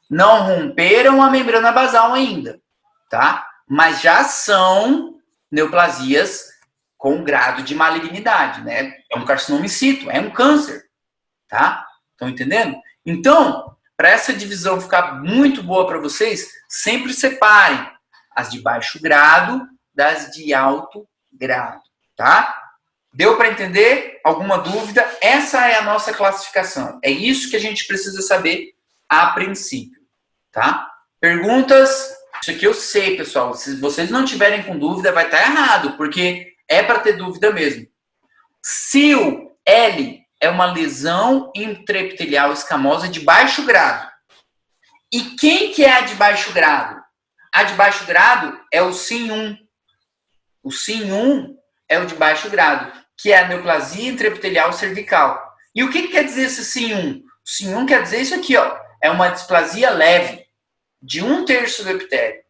Não romperam a membrana basal ainda, tá? Mas já são neoplasias com o grau de malignidade, né? É um carcinoma in situ, é um câncer, tá? Estão entendendo? Então, para essa divisão ficar muito boa para vocês, sempre separem as de baixo grado das de alto grado, tá? Deu para entender? Alguma dúvida? Essa é a nossa classificação. É isso que a gente precisa saber a princípio, tá? Perguntas? Isso aqui eu sei, pessoal. Se vocês não tiverem com dúvida, vai estar errado, porque é para ter dúvida mesmo. Se o L é uma lesão intraepitelial escamosa de baixo grado. E quem que é a de baixo grado? A de baixo grado é o SIN1. O SIN1 é o de baixo grado, que é a neoplasia intraepitelial cervical. E o que quer dizer esse SIN1? O SIN1 quer dizer isso aqui, ó. É uma displasia leve, de 1/3 do epitélio,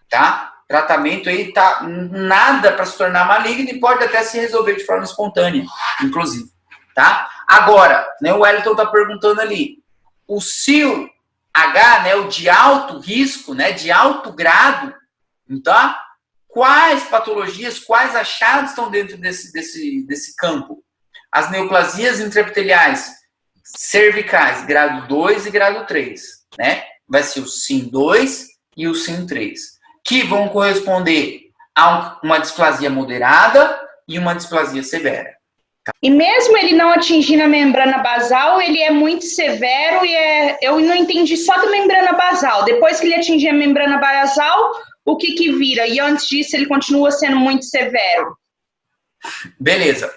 tá? Tratamento aí tá nada para se tornar maligno e pode até se resolver de forma espontânea, inclusive, tá? Agora, né, o Wellington tá perguntando ali, o SIL-H, né, o de alto risco, né, de alto grado, tá? Quais patologias, quais achados estão dentro desse campo? As neoplasias intraepiteliais cervicais, grado 2 e grado 3, né? Vai ser o SIN2 e o SIN3, que vão corresponder a uma displasia moderada e uma displasia severa. E mesmo ele não atingindo a membrana basal, ele é muito severo e eu não entendi só da membrana basal. Depois que ele atingir a membrana basal, o que vira? E antes disso, ele continua sendo muito severo. Beleza.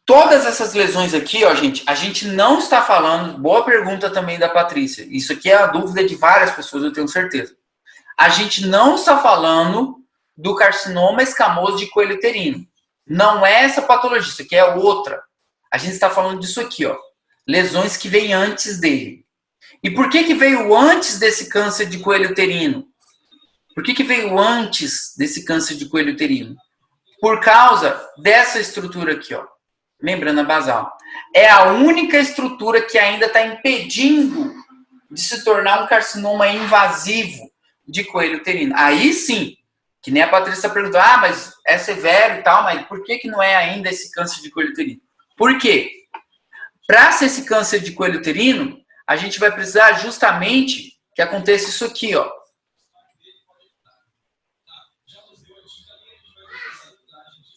Todas essas lesões aqui, ó, gente, a gente não está falando, boa pergunta também da Patrícia, isso aqui é a dúvida de várias pessoas, eu tenho certeza. A gente não está falando do carcinoma escamoso de coelho uterino. Não é essa patologia, isso aqui é outra. A gente está falando disso aqui, ó, lesões que vêm antes dele. E por que veio antes desse câncer de coelho uterino? Por que veio antes desse câncer de coelho uterino? Por causa dessa estrutura aqui, ó. Membrana basal. É a única estrutura que ainda está impedindo de se tornar um carcinoma invasivo de coelho uterino. Aí sim, que nem a Patrícia perguntou, mas é severo e tal, mas por que não é ainda esse câncer de coelho uterino? Por quê? Para ser esse câncer de coelho uterino, a gente vai precisar justamente que aconteça isso aqui, ó.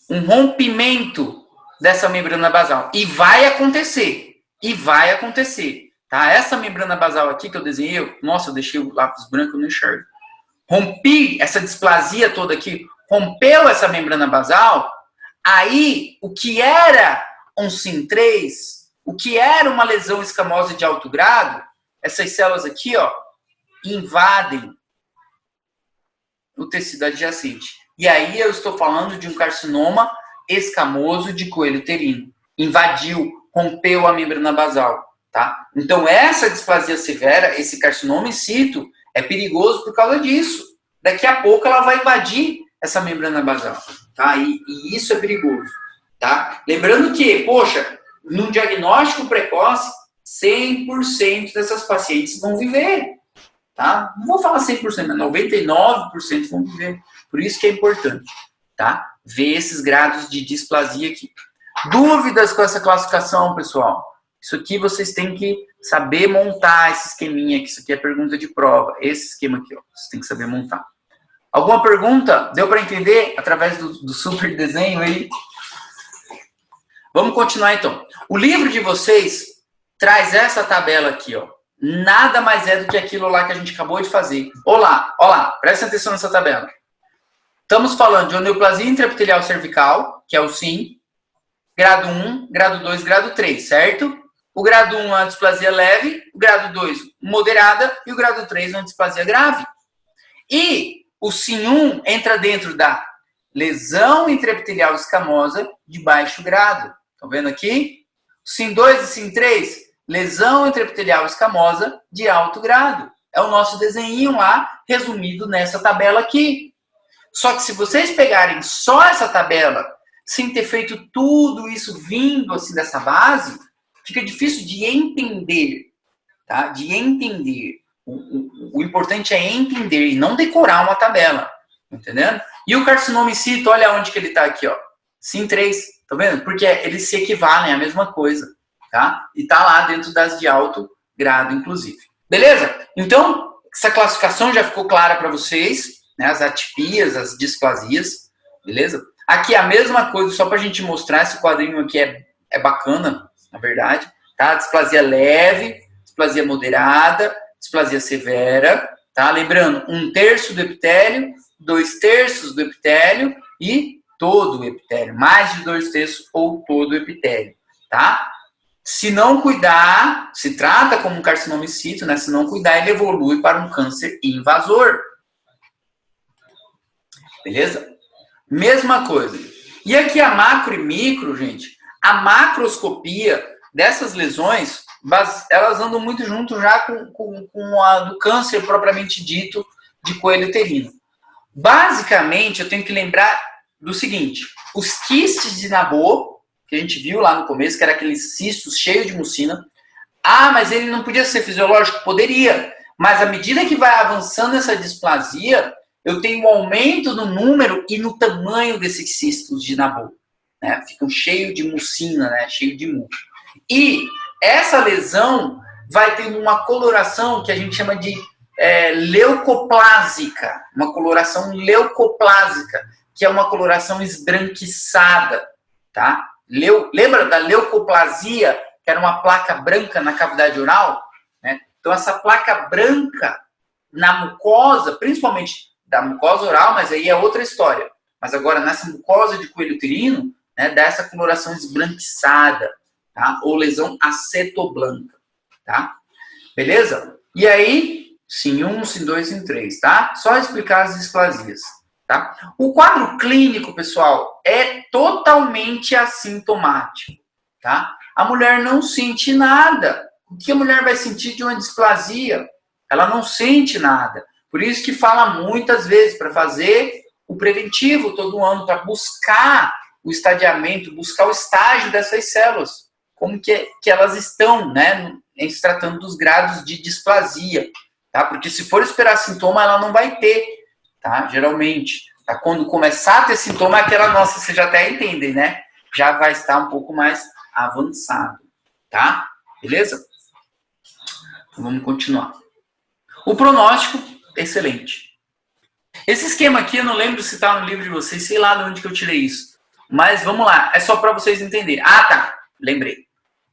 Um rompimento dessa membrana basal. E vai acontecer. Tá? Essa membrana basal aqui que eu desenhei, nossa, eu deixei o lápis branco, eu não enxergo. Rompi essa displasia toda aqui, rompeu essa membrana basal, aí o que era um SIN3, o que era uma lesão escamosa de alto grado, essas células aqui, ó, invadem o tecido adjacente. E aí eu estou falando de um carcinoma escamoso de coelho uterino. Invadiu, rompeu a membrana basal, tá? Então essa displasia severa, esse carcinoma in situ, é perigoso por causa disso. Daqui a pouco ela vai invadir essa membrana basal, tá? E isso é perigoso, tá? Lembrando que, poxa, num diagnóstico precoce, 100% dessas pacientes vão viver, tá? Não vou falar 100%, mas 99% vão viver. Por isso que é importante, tá? Ver esses grados de displasia aqui. Dúvidas com essa classificação, pessoal? Isso aqui vocês têm que saber montar esse esqueminha, que isso aqui é pergunta de prova. Esse esquema aqui, ó, vocês têm que saber montar. Alguma pergunta? Deu para entender através do super desenho aí? Vamos continuar então. O livro de vocês traz essa tabela aqui, ó. Nada mais é do que aquilo lá que a gente acabou de fazer. Olá, presta atenção nessa tabela. Estamos falando de neoplasia intraepitelial cervical, que é o SIN, grado 1, grado 2, grado 3, certo? O grado 1 é uma displasia leve, o grado 2 moderada e o grado 3 é uma displasia grave. E o SIN1 entra dentro da lesão intraepitelial escamosa de baixo grado. Estão vendo aqui? SIN2 e SIN3, lesão intraepitelial escamosa de alto grado. É o nosso desenho lá, resumido nessa tabela aqui. Só que se vocês pegarem só essa tabela, sem ter feito tudo isso vindo assim dessa base, fica difícil de entender, tá? De entender. O importante é entender e não decorar uma tabela, entendendo? E o carcinoma in situ, olha onde que ele está aqui, ó. Sim, 3. Tá vendo? Porque eles se equivalem à mesma coisa, tá? E tá lá dentro das de alto grado, inclusive. Beleza? Então, essa classificação já ficou clara para vocês, né? As atipias, as displasias, beleza? Aqui a mesma coisa, só pra gente mostrar, esse quadrinho aqui é bacana, na verdade, tá? Displasia leve, displasia moderada, displasia severa, tá? Lembrando, 1/3 do epitélio, 2/3 do epitélio e todo o epitélio, mais de 2/3 ou todo o epitélio, tá? Se não cuidar, se trata como um carcinoma in situ, né? Se não cuidar, ele evolui para um câncer invasor. Beleza? Mesma coisa. E aqui a macro e micro, gente, a macroscopia dessas lesões, elas andam muito junto já com a do câncer propriamente dito de coelho uterino. Basicamente, eu tenho que lembrar do seguinte, os quistes de Nabor, que a gente viu lá no começo, que era aqueles cistos cheios de mucina. Ah, mas ele não podia ser fisiológico? Poderia. Mas à medida que vai avançando essa displasia, eu tenho um aumento no número e no tamanho desses cistos de Nabor. Né? Ficam cheios de mucina, né? Cheio de muco. E essa lesão vai tendo uma coloração que a gente chama de leucoplásica. Uma coloração leucoplásica, que é uma coloração esbranquiçada. Tá? Lembra da leucoplasia, que era uma placa branca na cavidade oral? Né? Então, essa placa branca na mucosa, principalmente da mucosa oral, mas aí é outra história. Mas agora, nessa mucosa de coelho uterino, né, dá essa coloração esbranquiçada, tá? Ou lesão acetoblanca, tá? Beleza? E aí, sim 1, sim 2, sim 3, tá? Só explicar as displasias. Tá? O quadro clínico, pessoal, é totalmente assintomático. Tá? A mulher não sente nada. O que a mulher vai sentir de uma displasia? Ela não sente nada. Por isso que fala muitas vezes para fazer o preventivo todo ano, para buscar o estadiamento, buscar o estágio dessas células, como que elas estão, né, em se tratando dos grados de displasia. Tá? Porque se for esperar sintoma, ela não vai ter. Tá? Geralmente, tá? Quando começar a ter sintoma, aquela nossa, você já até entende, né? Já vai estar um pouco mais avançado, tá? Beleza? Então, vamos continuar. O pronóstico, excelente. Esse esquema aqui, eu não lembro se está no livro de vocês, sei lá de onde que eu tirei isso. Mas vamos lá, é só para vocês entenderem. Ah, tá, lembrei.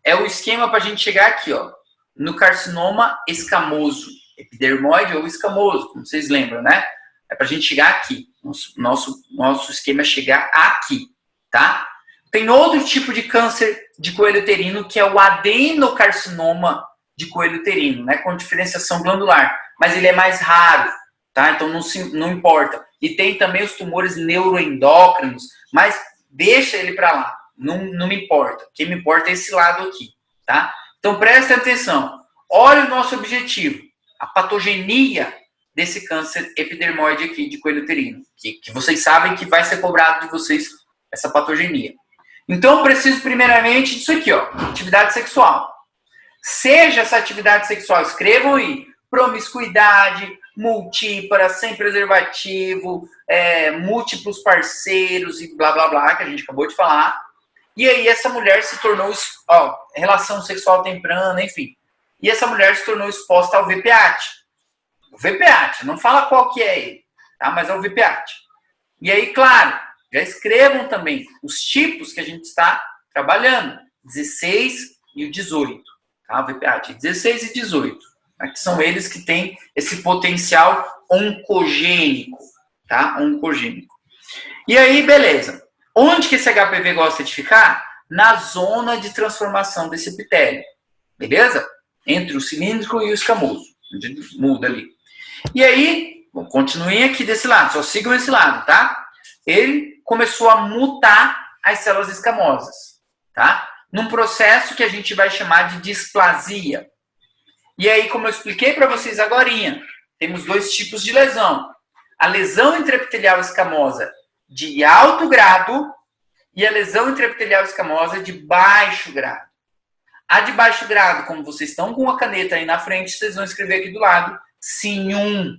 É o esquema para a gente chegar aqui, ó, no carcinoma escamoso, epidermoide ou escamoso, como vocês lembram, né? É para a gente chegar aqui. Nosso esquema é chegar aqui, tá? Tem outro tipo de câncer de coelho uterino, que é o adenocarcinoma de coelho uterino, né? Com diferenciação glandular. Mas ele é mais raro, tá? Então não importa. E tem também os tumores neuroendócrinos, mas deixa ele para lá. Não me importa. O que me importa é esse lado aqui, tá? Então presta atenção. Olha o nosso objetivo. A patogenia desse câncer epidermoide aqui de coelho uterino, que vocês sabem que vai ser cobrado de vocês essa patogenia. Então, eu preciso primeiramente disso aqui, ó, atividade sexual. Seja essa atividade sexual, escrevam aí, promiscuidade, multípara, sem preservativo, múltiplos parceiros e blá, blá, blá, que a gente acabou de falar. E aí essa mulher se tornou, relação sexual temprana, enfim. E essa mulher se tornou exposta ao VPAT. O VPAT, não fala qual que é ele, tá? Mas é o VPAT. E aí, claro, já escrevam também os tipos que a gente está trabalhando, 16 e o 18, tá? O VPAT, 16 e 18, tá? Que são eles que têm esse potencial oncogênico, tá? Oncogênico. E aí, beleza. Onde que esse HPV gosta de ficar? Na zona de transformação desse epitélio, beleza? Entre o cilíndrico e o escamoso, onde muda ali. E aí, continuem aqui desse lado, só sigam esse lado, tá? Ele começou a mutar as células escamosas, tá? Num processo que a gente vai chamar de displasia. E aí, como eu expliquei para vocês agorinha, temos dois tipos de lesão. A lesão intraepitelial escamosa de alto grado e a lesão intraepitelial escamosa de baixo grado. A de baixo grado, como vocês estão com a caneta aí na frente, vocês vão escrever aqui do lado, SIN1.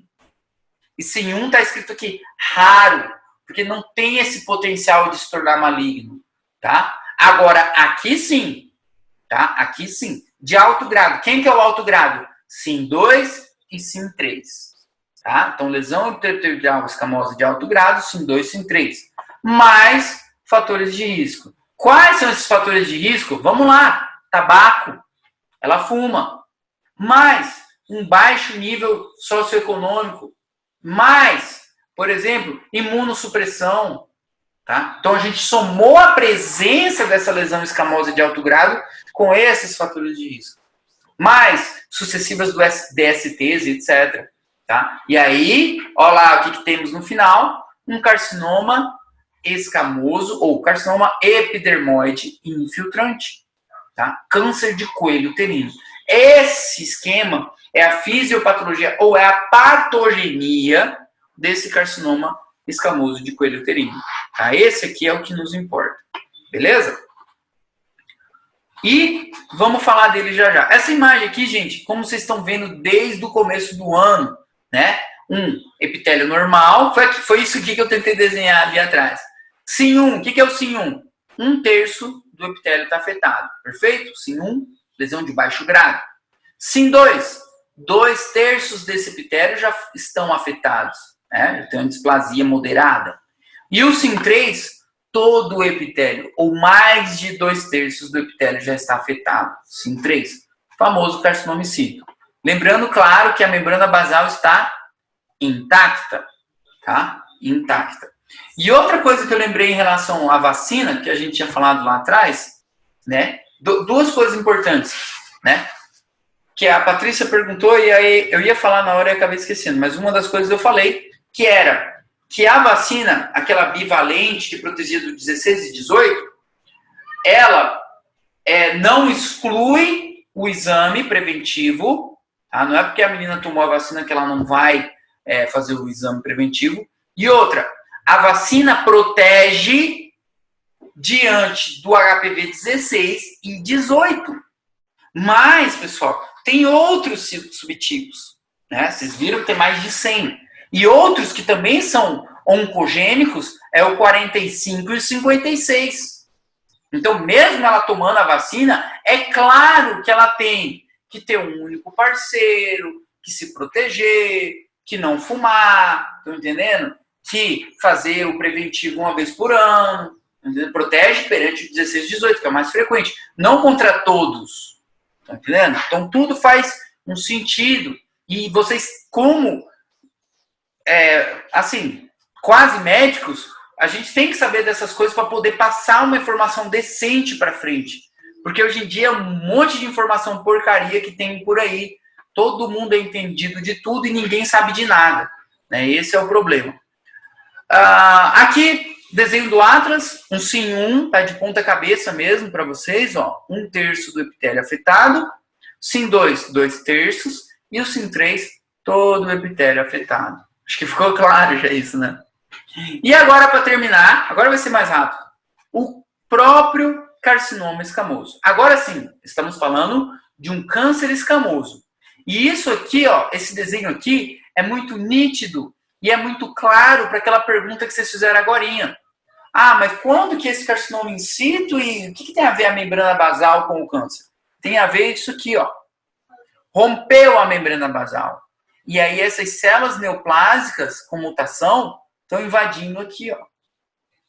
E SIN1 está escrito aqui, raro. porque não tem esse potencial de se tornar maligno, tá? Agora, aqui sim, tá? Aqui sim, de alto grado. Quem que é o alto grado? SIM2 e SIM3, tá? Então, lesão epitelial escamosa de alto grado, SIM2, SIM3. Mais fatores de risco. Quais são esses fatores de risco? Vamos lá. Tabaco, ela fuma. Mais um baixo nível socioeconômico. Mais, por exemplo, imunossupressão. Tá? Então, a gente somou a presença dessa lesão escamosa de alto grado com esses fatores de risco. Mais sucessivas do DSTs, etc. Tá? E aí, olha lá o que temos no final. Um carcinoma escamoso ou carcinoma epidermoide infiltrante. Tá? Câncer de coelho uterino. Esse esquema é a fisiopatologia ou é a patogenia desse carcinoma escamoso de coelho uterino. Tá? Esse aqui é o que nos importa. Beleza? E vamos falar dele já já. Essa imagem aqui, gente, como vocês estão vendo desde o começo do ano, né? Um epitélio normal. Foi isso aqui que eu tentei desenhar ali atrás. SIM1, o que é o SIM1? 1/3 do epitélio está afetado. Perfeito? SIM1, lesão de baixo grado. SIM2, 2/3 desse epitélio já estão afetados. Né? Já tem uma displasia moderada. E o SIM3, todo o epitélio, ou mais de 2/3 do epitélio já está afetado. SIM3, famoso carcinoma in situ. Lembrando, claro, que a membrana basal está intacta. Tá? Intacta. E outra coisa que eu lembrei em relação à vacina, que a gente tinha falado lá atrás, né? Duas coisas importantes, né? Que a Patrícia perguntou e aí eu ia falar na hora e acabei esquecendo, mas uma das coisas eu falei, que era que a vacina, aquela bivalente que protegia do 16 e 18, ela não exclui o exame preventivo, tá? Não é porque a menina tomou a vacina que ela não vai fazer o exame preventivo. E outra, a vacina protege diante do HPV 16 e 18. Mas, pessoal, tem outros subtipos, né? Vocês viram que tem mais de 100. E outros que também são oncogênicos é o 45 e o 56. Então, mesmo ela tomando a vacina, é claro que ela tem que ter um único parceiro, que se proteger, que não fumar, estão entendendo? Que fazer o preventivo uma vez por ano, entendeu? Protege perante o 16 e 18, que é o mais frequente. Não contra todos, tá entendendo? Então, tudo faz um sentido. E vocês, como, assim, quase médicos, a gente tem que saber dessas coisas para poder passar uma informação decente para frente. Porque hoje em dia é um monte de informação porcaria que tem por aí. Todo mundo é entendido de tudo e ninguém sabe de nada. Né? Esse é o problema. Aqui, desenho do Atlas, um SIM1, tá de ponta cabeça mesmo para vocês, ó, 1/3 do epitélio afetado, SIM2, 2/3, e o SIM3, todo o epitélio afetado. Acho que ficou claro já isso, né? E agora, para terminar, agora vai ser mais rápido, o próprio carcinoma escamoso. Agora sim, estamos falando de um câncer escamoso. E isso aqui, ó, esse desenho aqui, é muito nítido e é muito claro para aquela pergunta que vocês fizeram agorinha. Mas quando que esse carcinoma in situ e o que tem a ver a membrana basal com o câncer? Tem a ver isso aqui, ó. Rompeu a membrana basal. E aí essas células neoplásicas com mutação estão invadindo aqui, ó.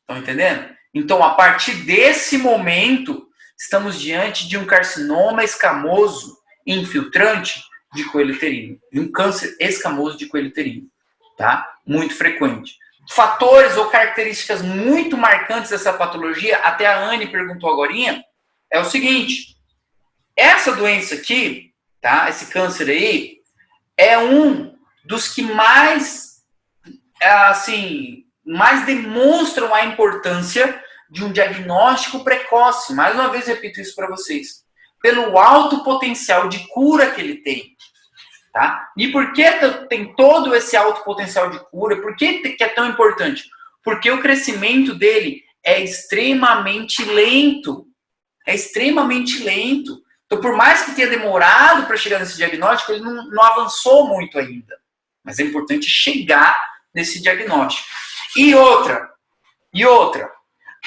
Estão entendendo? Então, a partir desse momento, estamos diante de um carcinoma escamoso infiltrante de coelho uterino. De um câncer escamoso de coelho uterino. Tá? Muito frequente. Fatores ou características muito marcantes dessa patologia, até a Anne perguntou agorinha, é o seguinte. Essa doença aqui, tá? Esse câncer aí, é um dos que mais, assim, mais demonstram a importância de um diagnóstico precoce. Mais uma vez repito isso para vocês. Pelo alto potencial de cura que ele tem. Tá? E por que tem todo esse alto potencial de cura? Por que é tão importante? Porque o crescimento dele é extremamente lento. É extremamente lento. Então, por mais que tenha demorado para chegar nesse diagnóstico, ele não avançou muito ainda. Mas é importante chegar nesse diagnóstico. E outra,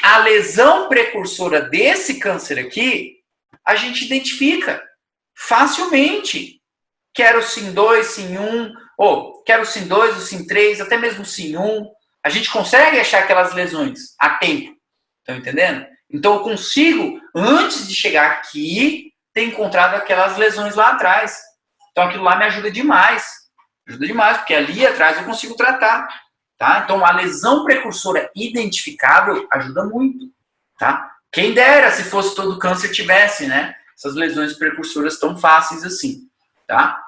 a lesão precursora desse câncer aqui, a gente identifica facilmente. Quero o SIM2, SIM1, ou quero o SIM2, o SIM3, até mesmo o SIM1. A gente consegue achar aquelas lesões a tempo. Estão entendendo? Então eu consigo, antes de chegar aqui, ter encontrado aquelas lesões lá atrás. Então aquilo lá me ajuda demais. Ajuda demais, porque ali atrás eu consigo tratar. Tá? Então a lesão precursora identificável ajuda muito. Tá? Quem dera se fosse todo câncer tivesse, né? Essas lesões precursoras tão fáceis assim. Tá?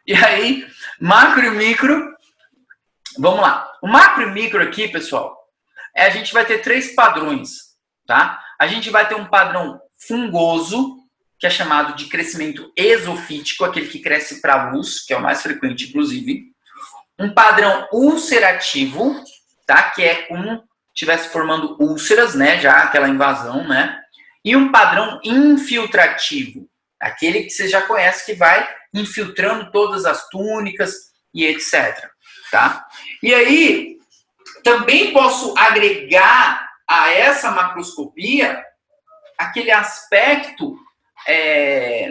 E aí, macro e micro. Vamos lá. O macro e micro aqui, pessoal, a gente vai ter 3 padrões. Tá? A gente vai ter um padrão fungoso, que é chamado de crescimento exofítico, aquele que cresce para a luz, que é o mais frequente, inclusive. Um padrão ulcerativo, tá? Que é como estivesse formando úlceras, né? Já aquela invasão, né? E um padrão infiltrativo, aquele que você já conhece, que vai infiltrando todas as túnicas e etc. Tá? E aí, também posso agregar a essa macroscopia aquele aspecto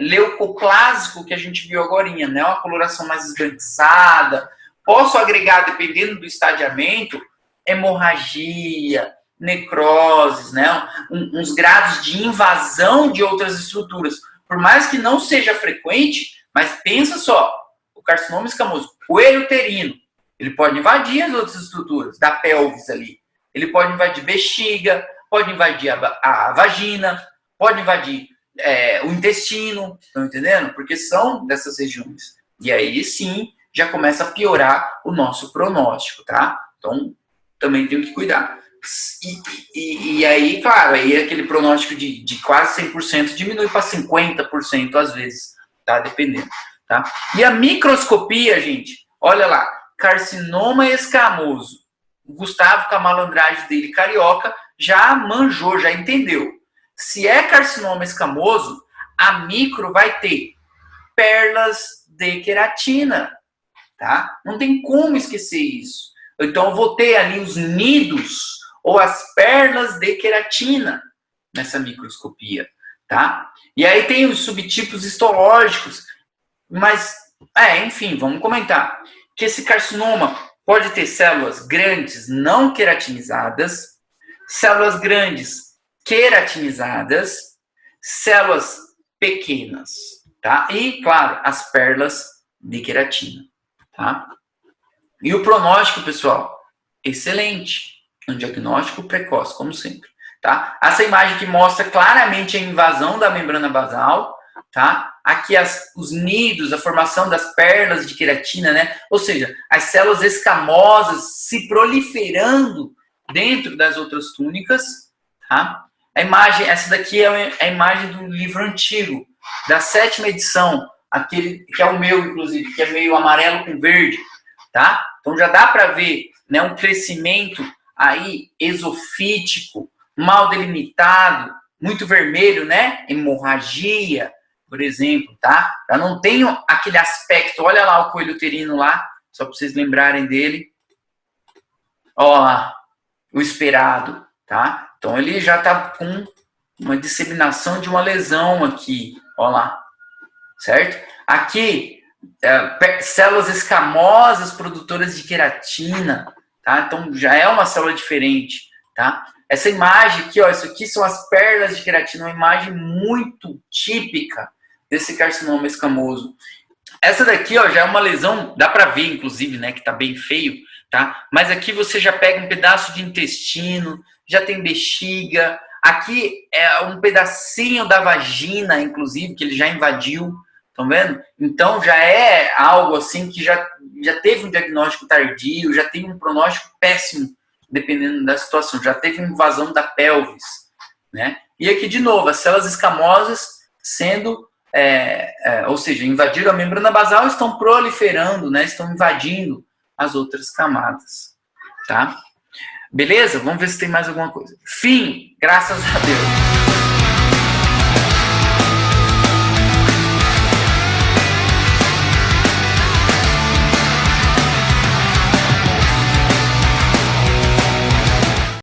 leucoplásico que a gente viu agorinha, né? Uma coloração mais esbranquiçada. Posso agregar, dependendo do estadiamento, hemorragia, necroses, né? Uns grados de invasão de outras estruturas. Por mais que não seja frequente, mas pensa só, o carcinoma escamoso, coelho uterino, ele pode invadir as outras estruturas da pelvis ali. Ele pode invadir bexiga, pode invadir a vagina, pode invadir o intestino, estão entendendo? Porque são dessas regiões. E aí sim, já começa a piorar o nosso pronóstico, tá? Então, também tem que cuidar. E aí, claro, aí aquele pronóstico de quase 100% diminui para 50% às vezes, tá? Dependendo, tá? E a microscopia, gente, olha lá, carcinoma escamoso. O Gustavo Camalo Andrade dele, carioca, já manjou, já entendeu. Se é carcinoma escamoso, a micro vai ter pérolas de queratina, tá? Não tem como esquecer isso. Então eu vou ter ali os nidos ou as pérolas de queratina nessa microscopia, tá? E aí tem os subtipos histológicos, mas, enfim, vamos comentar que esse carcinoma pode ter células grandes não queratinizadas, células grandes queratinizadas, células pequenas, tá? E, claro, as pérolas de queratina, tá? E o pronóstico, pessoal, excelente. Um diagnóstico precoce, como sempre, tá? Essa imagem que mostra claramente a invasão da membrana basal, tá? Aqui os nidos, a formação das pérolas de queratina, né? Ou seja, as células escamosas se proliferando dentro das outras túnicas, tá? A imagem, essa daqui é a imagem do livro antigo, da 7ª edição, aquele que é o meu, inclusive, que é meio amarelo com verde, tá? Então já dá para ver, né, um crescimento aí exofítico, mal delimitado, muito vermelho, né? Hemorragia, por exemplo, tá? Já não tem aquele aspecto, olha lá o coelho uterino lá, só para vocês lembrarem dele. Ó lá, o esperado, tá? Então ele já tá com uma disseminação de uma lesão aqui, ó lá, certo? Aqui, células escamosas produtoras de queratina, tá? Então já é uma célula diferente, tá? Essa imagem aqui, ó, isso aqui são as pérolas de queratina, uma imagem muito típica desse carcinoma escamoso. Essa daqui, ó, já é uma lesão, dá pra ver, inclusive, né, que tá bem feio, tá? Mas aqui você já pega um pedaço de intestino, já tem bexiga, aqui é um pedacinho da vagina, inclusive, que ele já invadiu, estão vendo? Então já é algo assim que já teve um diagnóstico tardio, já tem um pronóstico péssimo, dependendo da situação, já teve invasão da pelvis, né? E aqui, de novo, as células escamosas sendo, ou seja, invadiram a membrana basal, estão proliferando, né? Estão invadindo as outras camadas, tá? Beleza? Vamos ver se tem mais alguma coisa. Fim, graças a Deus.